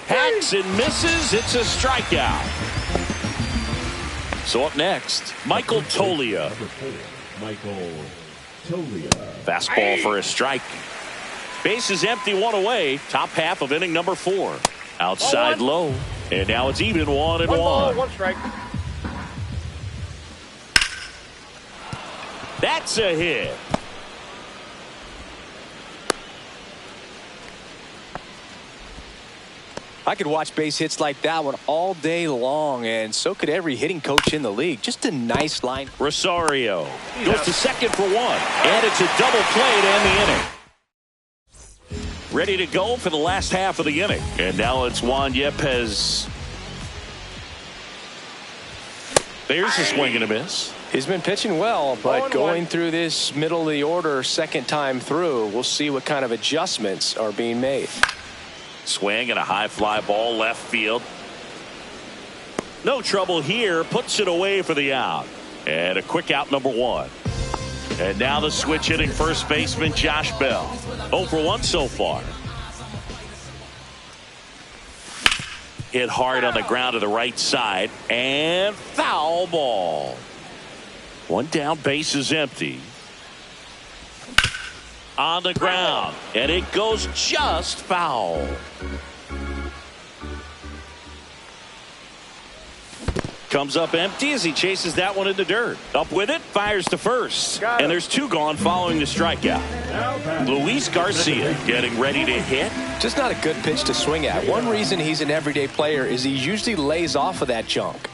Hacks and misses. It's a strikeout. So up next, Michael Toglia. Number 4, Michael Toglia. Fastball for a strike. Base is empty, one away. Top half of inning number 4. Outside low. And now it's even 1-1. 1 ball, 1 strike. That's a hit. I could watch base hits like that one all day long, and so could every hitting coach in the league. Just a nice line. Rosario goes to second for 1. And it's a double play to end the inning. Ready to go for the last half of the inning. And now it's Juan Yepez. There's a swing and a miss. He's been pitching well, but going through this middle of the order second time through, we'll see what kind of adjustments are being made. Swing and a high fly ball left field. No trouble here. Puts it away for the out. And a quick out number 1. And now the switch hitting first baseman Josh Bell. 0 for 1 so far. Hit hard on the ground to the right side. And foul ball. 1 down, base is empty. On the ground. And it goes just foul. Comes up empty as he chases that one in the dirt. Up with it, fires to first. And there's 2 gone following the strikeout. Luis Garcia getting ready to hit. Just not a good pitch to swing at. One reason he's an everyday player is he usually lays off of that junk.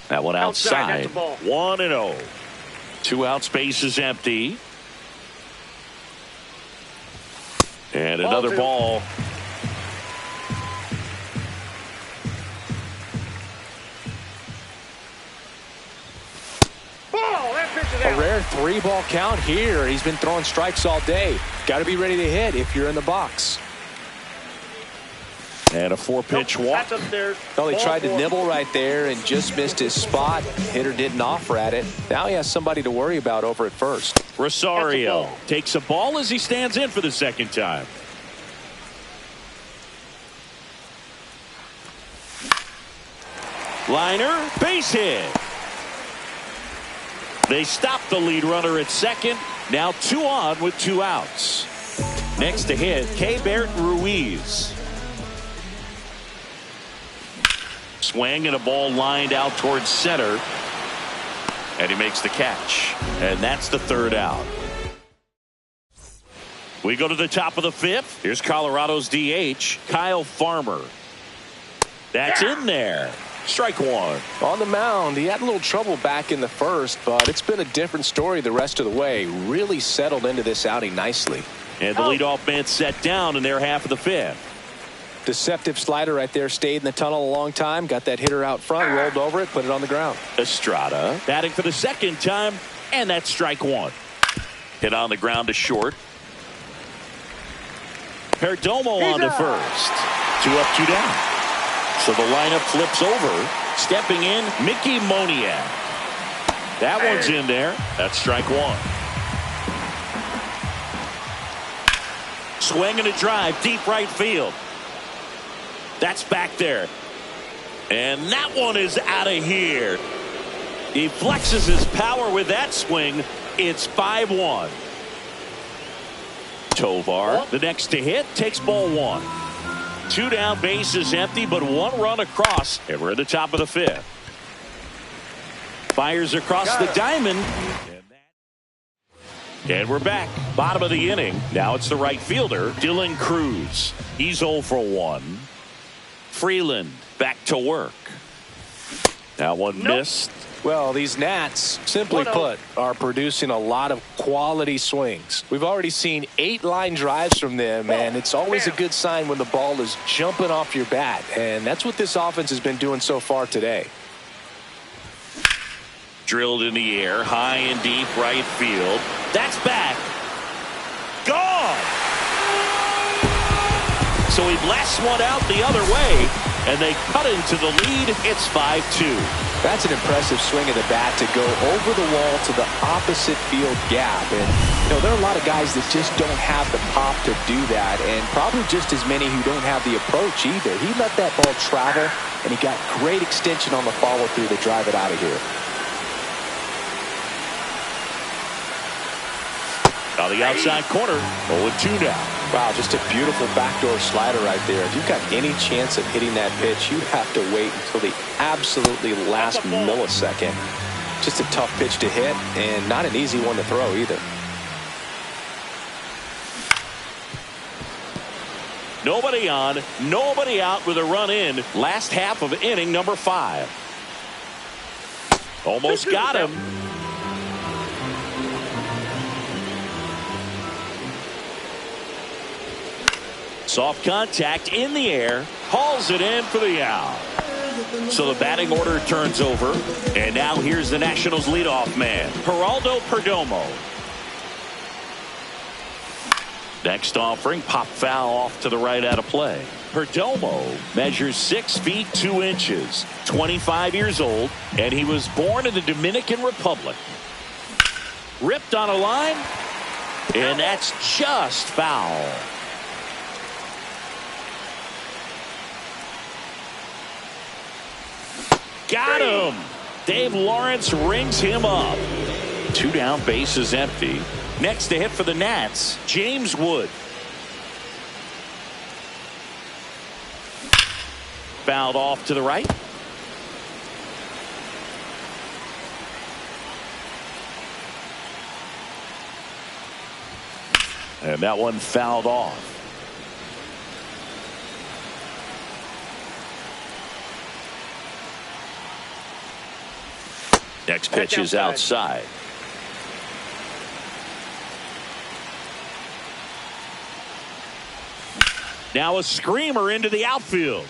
That one outside. 1-0. 2 outs, base is empty. And another ball. A rare 3-ball count here. He's been throwing strikes all day. Got to be ready to hit if you're in the box. And a 4-pitch walk. Well, he tried to nibble right there and just missed his spot. Hitter didn't offer at it. Now he has somebody to worry about over at first. Rosario takes a ball as he stands in for the second time. Liner, base hit. They stop the lead runner at second. Now 2 on with 2 outs. Next to hit, Keibert Ruiz. Swing and a ball lined out towards center. And he makes the catch. And that's the 3rd out. We go to the top of the 5th. Here's Colorado's DH, Kyle Farmer. That's in there. Strike 1. On the mound, he had a little trouble back in the first, but it's been a different story the rest of the way. Really settled into this outing nicely. And the leadoff man set down in their half of the 5th. Deceptive slider right there. Stayed in the tunnel a long time. Got that hitter out front, rolled over it, put it on the ground. Estrada batting for the second time, and that's strike 1. Hit on the ground to short. Perdomo on to first. 2 up, 2 down. So the lineup flips over. Stepping in, Mickey Moniak. That one's in there. That's strike 1. Swing and a drive, deep right field. That's back there. And that one is out of here. He flexes his power with that swing. It's 5-1. Tovar, the next to hit, takes ball 1. 2 down, base is empty, but 1 run across. And we're at the top of the 5th. Fires across the diamond. And we're back. Bottom of the inning. Now it's the right fielder, Dylan Cruz. He's 0 for 1. Freeland back to work. That one missed. Well, these Nats, simply put, are producing a lot of quality swings. We've already seen 8 line drives from them, and it's always a good sign when the ball is jumping off your bat. And that's what this offense has been doing so far today. Drilled in the air, high and deep right field. That's back. Gone. So he blasts one out the other way, and they cut into the lead. It's 5-2. That's an impressive swing of the bat to go over the wall to the opposite field gap. And, you know, there are a lot of guys that just don't have the pop to do that, and probably just as many who don't have the approach either. He let that ball travel, and he got great extension on the follow-through to drive it out of here. On the outside corner, 0-2 now. Wow, just a beautiful backdoor slider right there. If you've got any chance of hitting that pitch, you have to wait until the absolutely last millisecond. Just a tough pitch to hit, and not an easy one to throw either. Nobody on, nobody out with a run in. Last half of inning number 5. Almost got him. Soft contact in the air, hauls it in for the out. So the batting order turns over, and now here's the Nationals leadoff man, Geraldo Perdomo. Next offering, pop foul off to the right out of play. Perdomo measures 6 feet 2 inches, 25 years old, and he was born in the Dominican Republic. Ripped on a line, and that's just foul. Got him. Dave Lawrence rings him up. 2 down, bases empty. Next to hit for the Nats, James Wood. Fouled off to the right. And that one fouled off. Next pitch is outside. Now a screamer into the outfield.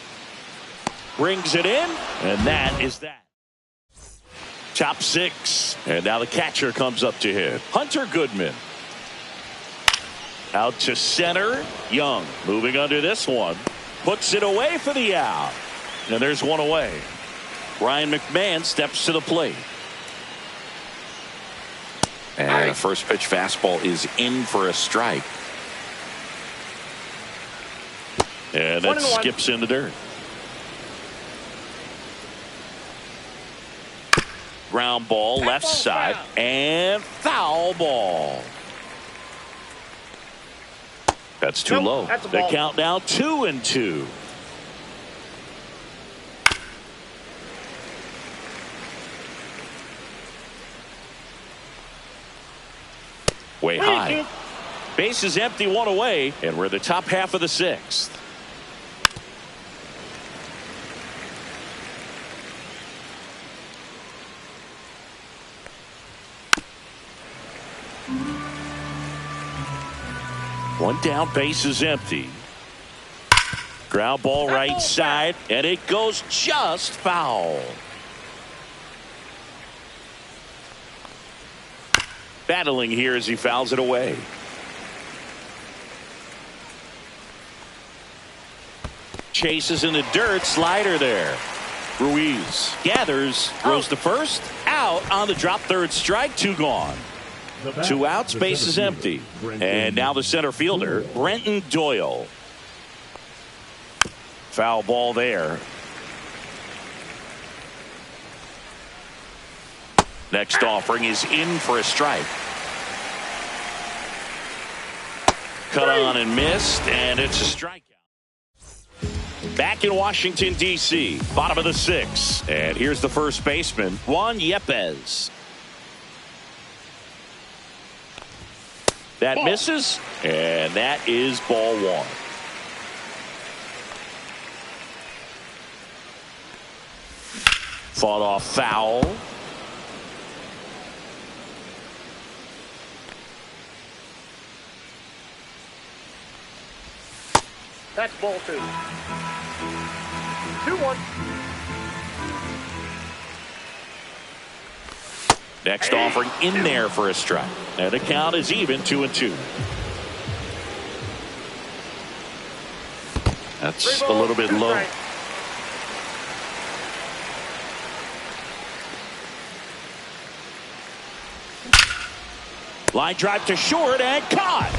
Brings it in, and that is that. Top 6, and now the catcher comes up to hit. Hunter Goodman. Out to center. Young moving under this one. Puts it away for the out. And there's one away. Ryan McMahon steps to the plate. And the first pitch fastball is in for a strike. And that skips in the dirt. Ground ball left side and foul ball. That's too low. The count now 2-2. Way high. Base is empty, 1 away, and we're the top half of the 6th. One down, base is empty. Ground ball right side, and it goes just foul. Battling here as he fouls it away. Chases in the dirt, slider there. Ruiz gathers, throws to first, out on the drop, third strike, 2 gone. 2 outs, base is empty. And now the center fielder, Brenton Doyle. Foul ball there. Next offering is in for a strike. Cut on and missed, and it's a strikeout. Back in Washington, D.C., bottom of the 6th. And here's the first baseman, Juan Yepez. That misses, and that is ball 1. Fought off foul. That's ball 2. 2-1. Next offering in there for a strike. And the count is even, 2-2. That's a little bit low. Line drive to short and caught.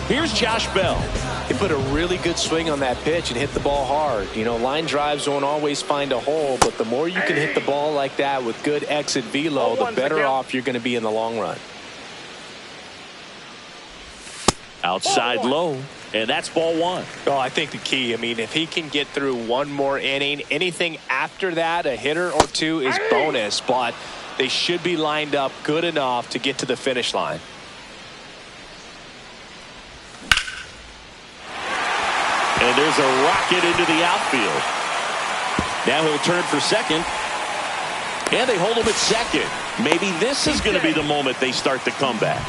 Here's Josh Bell. He put a really good swing on that pitch and hit the ball hard. You know, line drives don't always find a hole, but the more you can hit the ball like that with good exit velo, the better off you're going to be in the long run. Outside low, and that's ball one. Oh, I think the key, I mean, if he can get through one more inning, anything after that, a hitter or two is bonus, but they should be lined up good enough to get to the finish line. And there's a rocket into the outfield. Now he'll turn for second. And they hold him at second. Maybe this is going to be the moment they start the comeback.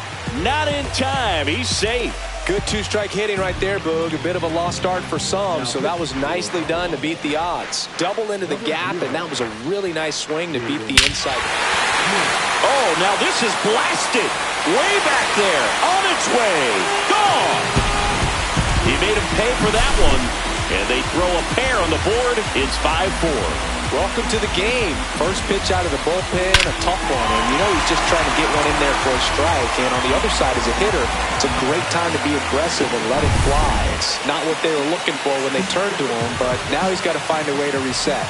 Not in time. He's safe. Good two-strike hitting right there, Boog. A bit of a lost start for some, so that was nicely done to beat the odds. Double into the gap, and that was a really nice swing to beat the inside. Oh, now this is blasted. Way back there. On its way. Gone. He made him pay for that one, and they throw a pair on the board. It's 5-4. Welcome to the game. First pitch out of the bullpen, a tough one, and you know he's just trying to get one in there for a strike. And on the other side, as a hitter, it's a great time to be aggressive and let it fly. It's not what they were looking for when they turned to him, but now he's got to find a way to reset.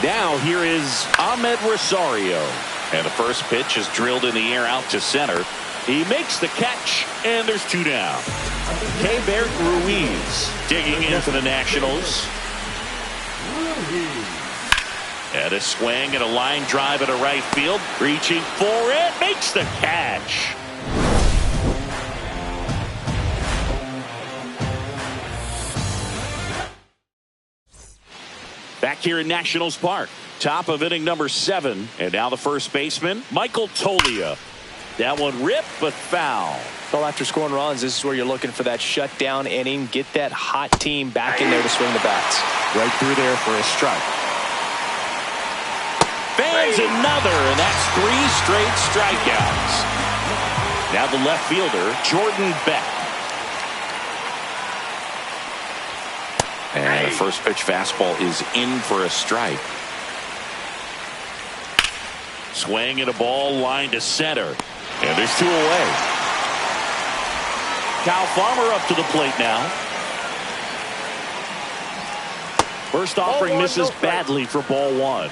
Now here is Ahmed Rosario, and the first pitch is drilled in the air out to center. He makes the catch, and there's two down. Keibert Ruiz digging in for the Nationals. And a swing and a line drive at a right field. Reaching for it. Makes the catch. Back here in Nationals Park. Top of inning number 7. And now the first baseman, Michael Toglia. That one ripped, but foul. Well, after scoring runs, this is where you're looking for that shutdown inning. Get that hot team back in there to swing the bats. Right through there for a strike. Fans another, and that's 3 straight strikeouts. Now the left fielder, Jordan Beck. And the first pitch fastball is in for a strike. Swing and a ball line to center. And there's 2 away. Kyle Farmer up to the plate now. First offering misses badly for ball 1.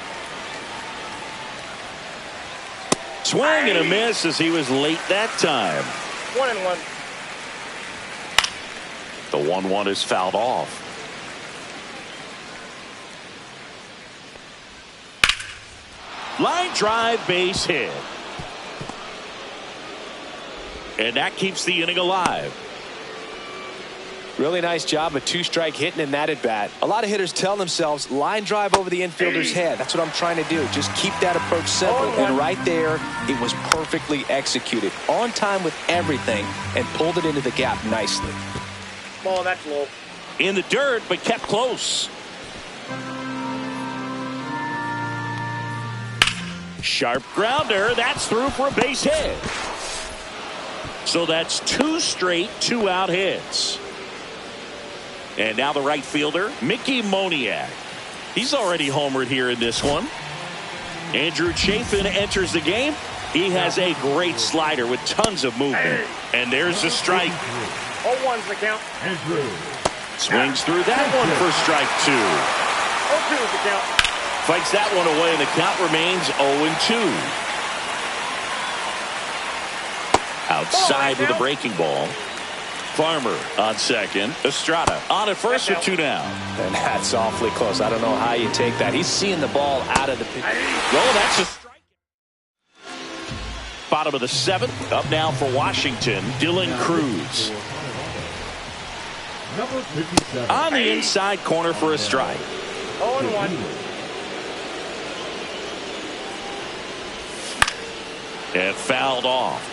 Swing and a miss as he was late that time. 1-1. The 1-1 is fouled off. Line drive, base hit. And that keeps the inning alive. Really nice job of 2-strike hitting in that at bat. A lot of hitters tell themselves line drive over the infielder's head. That's what I'm trying to do. Just keep that approach simple. And right there, it was perfectly executed. On time with everything and pulled it into the gap nicely. Ball, that's low. In the dirt, but kept close. Sharp grounder. That's through for a base hit. So that's 2 straight 2-out hits. And now the right fielder, Mickey Moniak. He's already homered here in this one. Andrew Chafin enters the game. He has a great slider with tons of movement. And there's the strike. 0-1's the count. Andrew. Swings through that one for strike 2. 0-2 is the count. Fights that one away, and the count remains 0-2. Outside with a breaking ball. Farmer on second. Estrada on at first with 2 down. And that's awfully close. I don't know how you take that. He's seeing the ball out of the pitch. Well, that's a strike. Bottom of the 7th. Up now for Washington, Dylan Cruz. Number 57. On the inside corner for a strike. 0-1. And fouled off.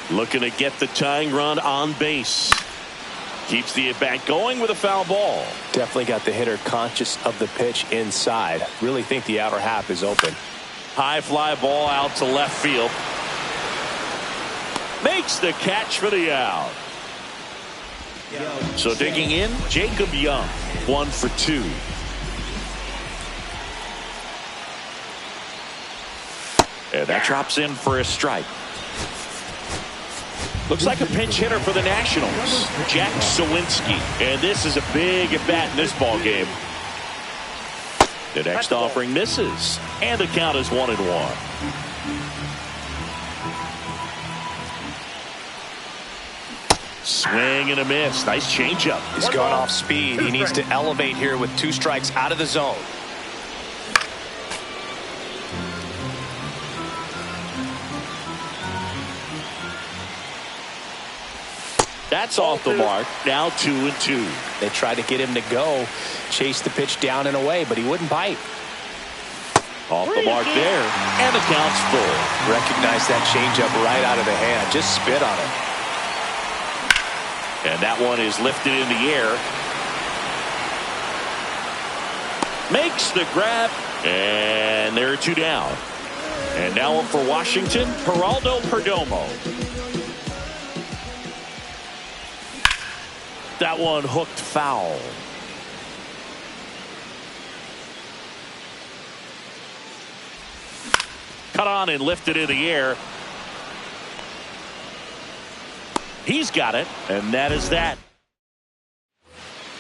Looking to get the tying run on base. Keeps the at-bat going with a foul ball. Definitely got the hitter conscious of the pitch inside. Really think the outer half is open. High fly ball out to left field. Makes the catch for the out. So digging in, Jacob Young, 1 for 2. And that drops in for a strike. Looks like a pinch hitter for the Nationals, Jack Sawinski. And this is a big at-bat in this ball game. The next offering misses, and the count is 1-1. Swing and a miss. Nice changeup. He's gone off speed. He needs to elevate here with 2 strikes out of the zone. That's off the mark. Now 2-2. They tried to get him to go, chase the pitch down and away, but he wouldn't bite. Off the mark there, and the count's full. Recognize that changeup right out of the hand. Just spit on it. And that one is lifted in the air. Makes the grab, and there are 2 down. And now up for Washington, Geraldo Perdomo. That one hooked foul. Cut on and lifted in the air. He's got it, and that is that.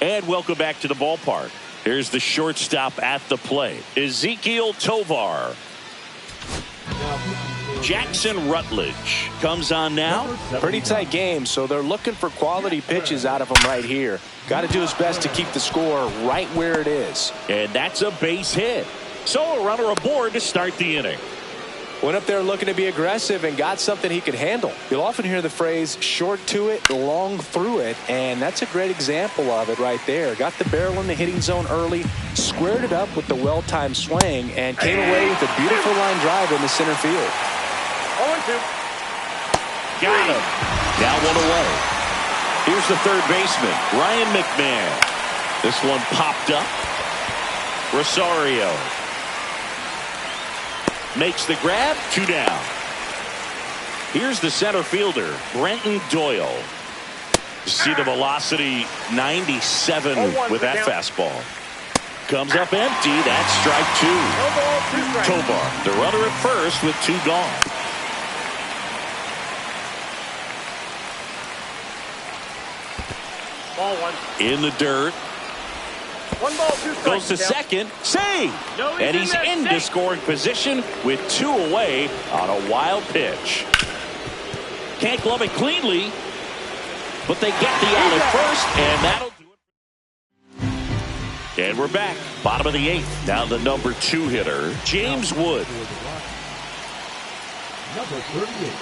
And welcome back to the ballpark. Here's the shortstop at the plate, Ezekiel Tovar. Jackson Rutledge comes on now. Pretty tight game, so they're looking for quality pitches out of him right here. Got to do his best to keep the score right where it is. And that's a base hit. So a runner aboard to start the inning. Went up there looking to be aggressive and got something he could handle. You'll often hear the phrase short to it, long through it, and that's a great example of it right there. Got the barrel in the hitting zone early, squared it up with the well-timed swing, and came away with a beautiful line drive in the center field. 0-2. Got him. Now 1 away. Here's the third baseman, Ryan McMahon. This one popped up. Rosario makes the grab, 2 down. Here's the center fielder, Brenton Doyle. You see the velocity, 97 with that fastball. Comes up empty. That's strike 2. Tovar, the runner at first with 2 gone. Ball 1. In the dirt. 1 ball, 2 strikes. Goes to second. Save. And he's into scoring position with 2 away on a wild pitch. Can't glove it cleanly, but they get the out at first, and that'll do it. And we're back. Bottom of the 8th. Now the number 2 hitter, James Wood. Number 38,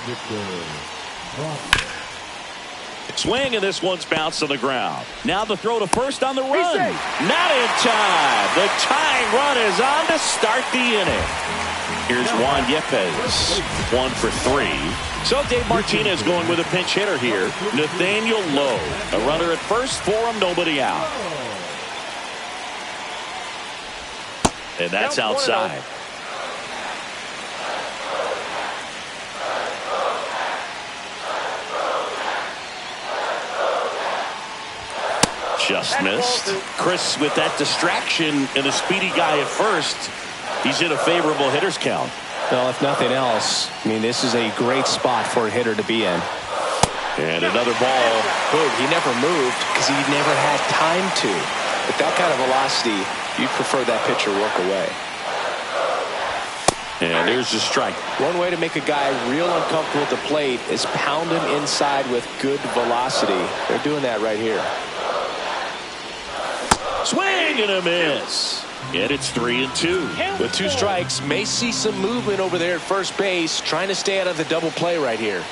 Victor Bronson. Swing, and this one's bounced on the ground. Now the throw to first on the run. Not in time. The tying run is on to start the inning. Here's Juan Yepes, 1 for 3. So Dave Martinez going with a pinch hitter here. Nathaniel Lowe, a runner at first for him, nobody out. And that's outside. Just missed. Chris with that distraction and a speedy guy at first. He's in a favorable hitter's count. Well, if nothing else, I mean, this is a great spot for a hitter to be in. And another ball. Good. He never moved because he never had time to. With that kind of velocity, you'd prefer that pitcher work away. And there's the strike. One way to make a guy real uncomfortable at the plate is pound him inside with good velocity. They're doing that right here. Swing and a miss. And it's 3-2. With 2 strikes, may see some movement over there at first base, trying to stay out of the double play right here.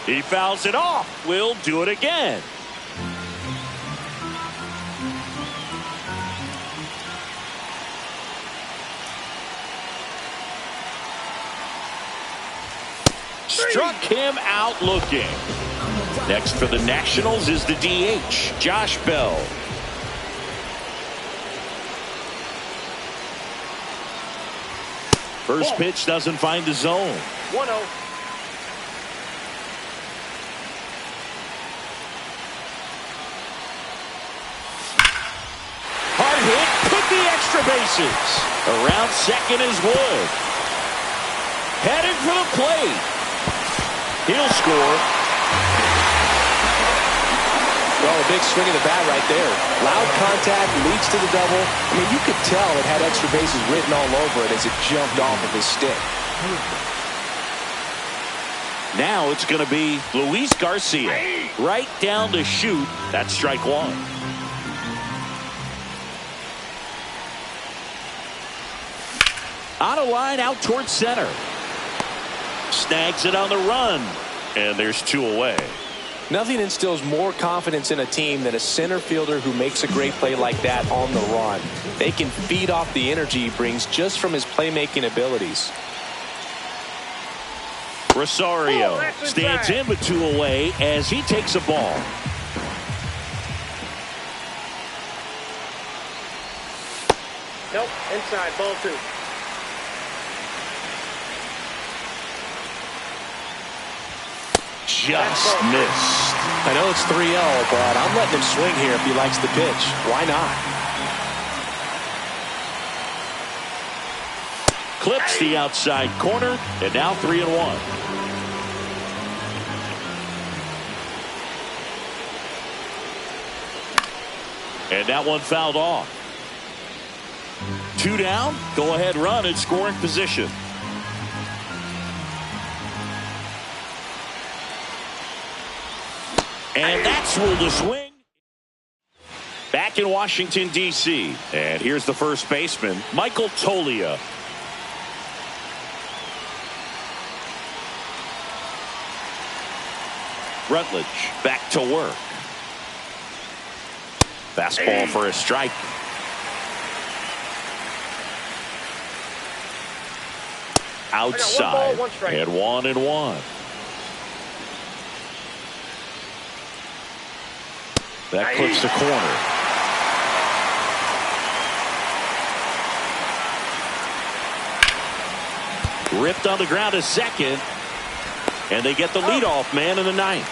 He fouls it off. We'll do it again. Struck him out looking. Next for the Nationals is the DH, Josh Bell. First pitch doesn't find the zone. 1-0. Hard hit, the extra bases. Around second is Wood. Headed for the plate. He'll score. Well, a big swing of the bat right there. Loud contact leads to the double. I mean, you could tell it had extra bases written all over it as it jumped off of his stick. Now it's going to be Luis Garcia. Right down to shoot. That's strike one. On a line out towards center. Snags it on the run. And there's two away. Nothing instills more confidence in a team than a center fielder who makes a great play like that on the run. They can feed off the energy he brings just from his playmaking abilities. Rosario stands in with two away as he takes a ball. Nope, inside, ball two. Just missed. I know it's 3-0, but I'm letting him swing here if he likes the pitch. Why not? Clips the outside corner, and now 3-1. And that one fouled off. Two down, go ahead run in scoring position. And that's ruled a swing. Back in Washington, D.C. And here's the first baseman, Michael Toglia. Rutledge back to work. Fastball for a strike. Outside. 1 ball, 1 strike. And 1-1. That clips the corner. Ripped on the ground to second. And they get the leadoff man in the ninth.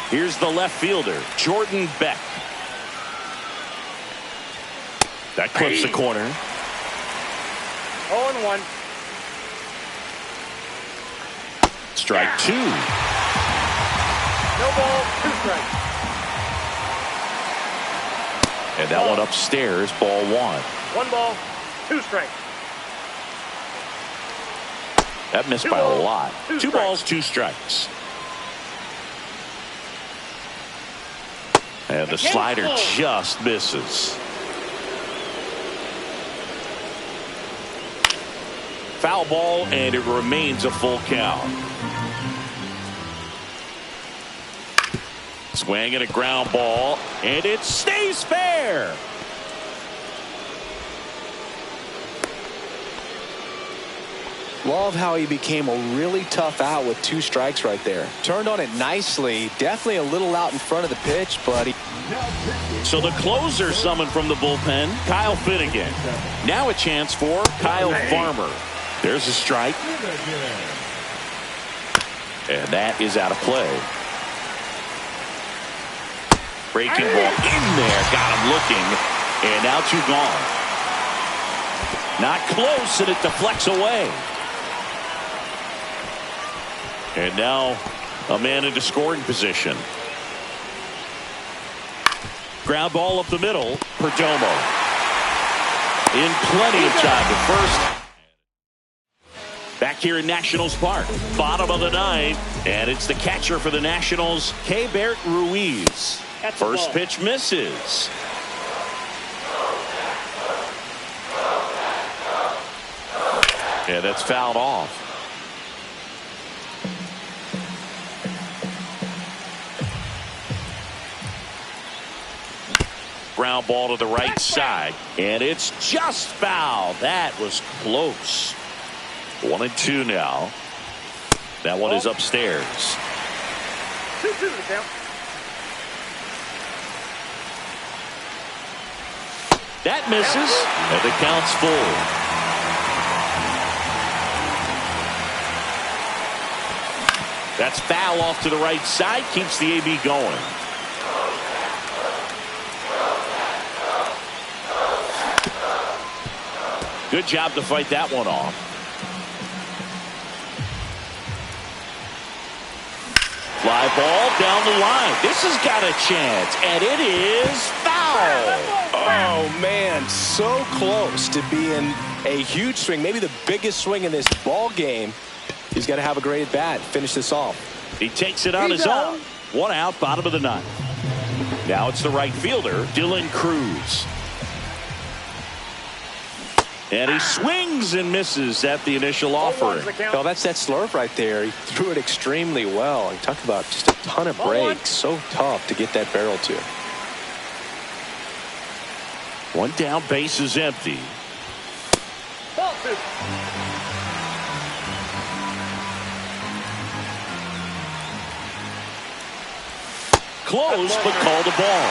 Here's the left fielder, Jordan Beck. That clips the corner. 0-1. Strike two. No ball, 2 strikes. And that one upstairs, ball one. 1 ball, 2 strikes. That missed by a lot. 2 balls, 2 strikes. And the slider just misses. Foul ball, and it remains a full count. Swinging a ground ball, and it stays fair. Love how he became a really tough out with 2 strikes right there. Turned on it nicely. Definitely a little out in front of the pitch, but he... So the closer summoned from the bullpen, Kyle Finnegan. Now a chance for Kyle Farmer. There's a strike. And that is out of play. Breaking ball in there. Got him looking. And now 2 gone. Not close, and it deflects away. And now a man into scoring position. Ground ball up the middle. Perdomo. In plenty of time to first. Back here in Nationals Park. Bottom of the ninth. And it's the catcher for the Nationals, Keibert Ruiz. First pitch misses. And that's fouled off. Ground ball to the right side. And it's just foul. That was close. 1-2 now. That one is upstairs. 2-2 to count. That misses. And the count's full. That's foul off to the right side. Keeps the AB going. Good job to fight that one off. Fly ball down the line. This has got a chance, and it is foul. Oh, man, so close to being a huge swing, maybe the biggest swing in this ball game. He's got to have a great at-bat, finish this off. He takes it on his own. 1 out, bottom of the 9th. Now it's the right fielder, Dylan Cruz. And he swings and misses at the initial offering. Well, that's that slurve right there. He threw it extremely well. He talked about just a ton of breaks. So tough to get that barrel to. 1 down, base is empty. Ball 2. Close, but called a ball.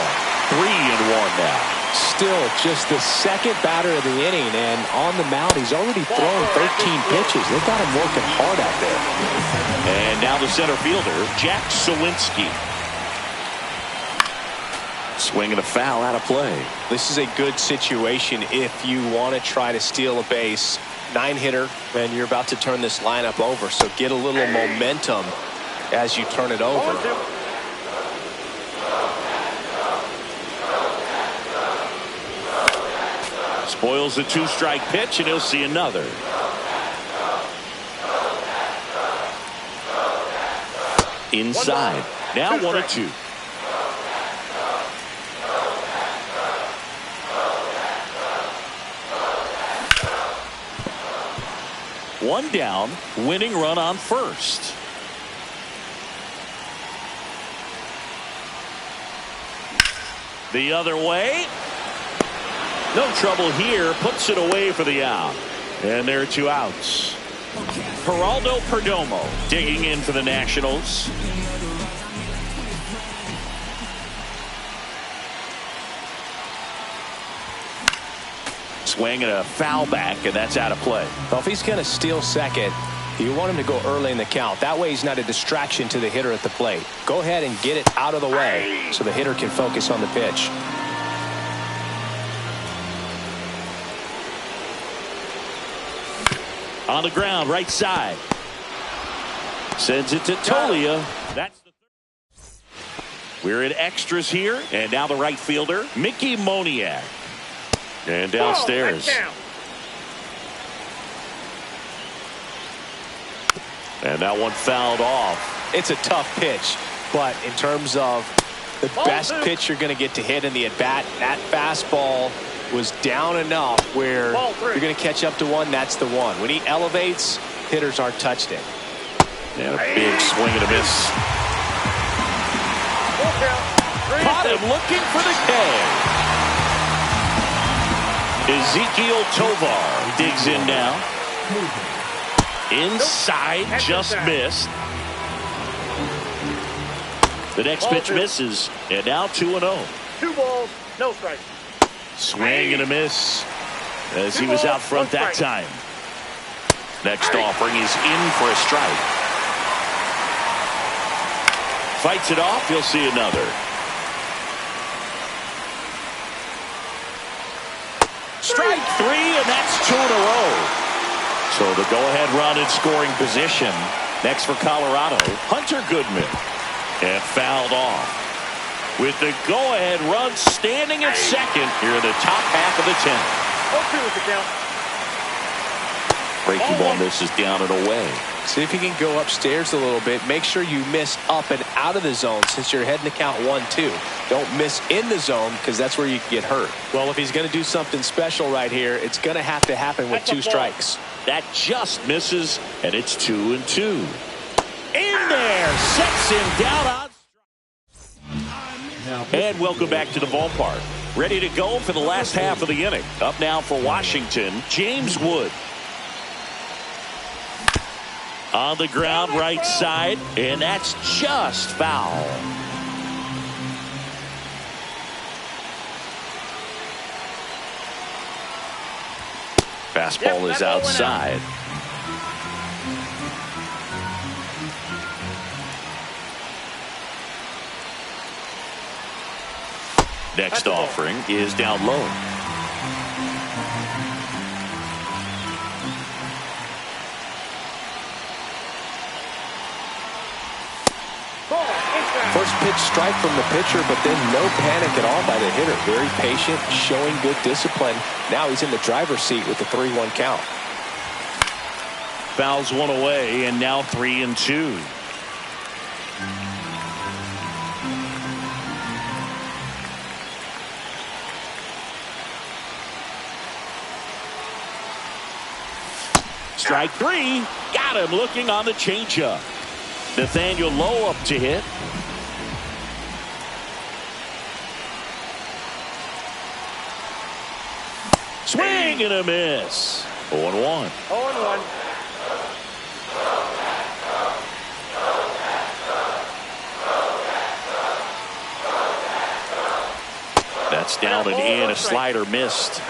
3-1 now. Still just the second batter of the inning, and on the mound, he's already thrown 13 pitches. They've got him working hard out there. And now the center fielder, Jack Sawinski. Swing and a foul out of play. This is a good situation if you want to try to steal a base. 9-hitter, and you're about to turn this lineup over, so get a little momentum as you turn it over. Spoils the 2-strike pitch, and he'll see another. Inside. Now 1-2. One down, winning run on first. The other way. No trouble here. Puts it away for the out. And there are 2 outs. Geraldo Perdomo digging in for the Nationals. Swing and a foul back, and that's out of play. Well, if he's going to steal second, you want him to go early in the count. That way he's not a distraction to the hitter at the plate. Go ahead and get it out of the way so the hitter can focus on the pitch. On the ground, right side. Sends it to Tolia. That's the third. We're in extras here, and now the right fielder, Mickey Moniak. And downstairs. And that one fouled off. It's a tough pitch, but in terms of the best pitch you're going to get to hit in the at-bat, that fastball was down enough where you're going to catch up to one. That's the one. When he elevates, hitters aren't touched it. And a big swing and a miss. Caught him looking for the K. Ezekiel Tovar digs in now. Inside, just missed. The next pitch misses, and now 2-0. 2 balls, no strikes. Swing and a miss as he was out front that time. Next offering is in for a strike. Fights it off, you'll see another. Strike 3, and that's 2 in a row. So the go-ahead run in scoring position. Next for Colorado, Hunter Goodman. And fouled off. With the go-ahead run standing at second here in the top half of the 10th. 0-2 is the count. Breaking ball misses down and away. See if you can go upstairs a little bit. Make sure you miss up and out of the zone since you're heading to count 1-2. Don't miss in the zone because that's where you can get hurt. Well, if he's going to do something special right here, it's going to have to happen with 2 strikes. That just misses, and it's 2-2. In there, sets him down on. And welcome back to the ballpark. Ready to go for the last half of the inning. Up now for Washington, James Wood. On the ground, right side, and that's just foul. Fastball is outside. Next offering is down low. pitch strike from the pitcher, but then no panic at all by the hitter. Very patient, showing good discipline. Now he's in the driver's seat with the 3-1 count. Fouls one away, and now 3-2. Strike 3. Got him looking on the changeup. Nathaniel Lowe up to hit. Swing and a miss. 0-1. 0-1. That's down and in. A slider missed.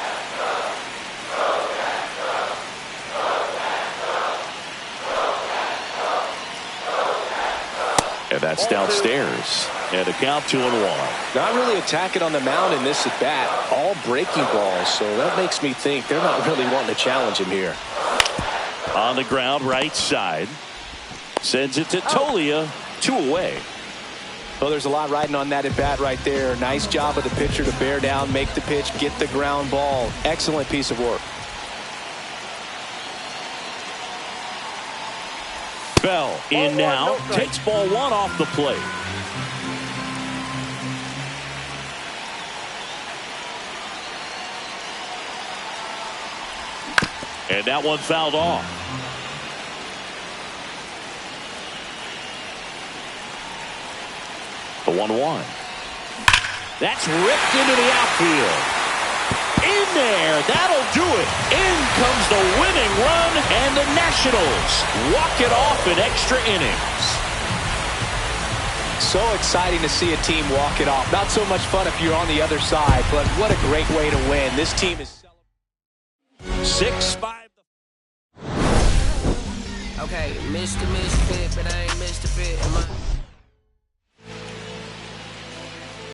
And that's downstairs. And a count 2-1. Not really attacking on the mound in this at bat. All breaking balls. So that makes me think they're not really wanting to challenge him here. On the ground, right side. Sends it to Tolia. 2 away. Well, there's a lot riding on that at bat right there. Nice job of the pitcher to bear down, make the pitch, get the ground ball. Excellent piece of work. Bell in now. Takes ball 1 off the plate. And that one fouled off. The 1-1. That's ripped into the outfield. In there, that'll do it. In comes the winning run, and the Nationals walk it off in extra innings. So exciting to see a team walk it off. Not so much fun if you're on the other side, but what a great way to win. This team is 6-5. Okay, Mr. Misfit, but I ain't Mr. Fit.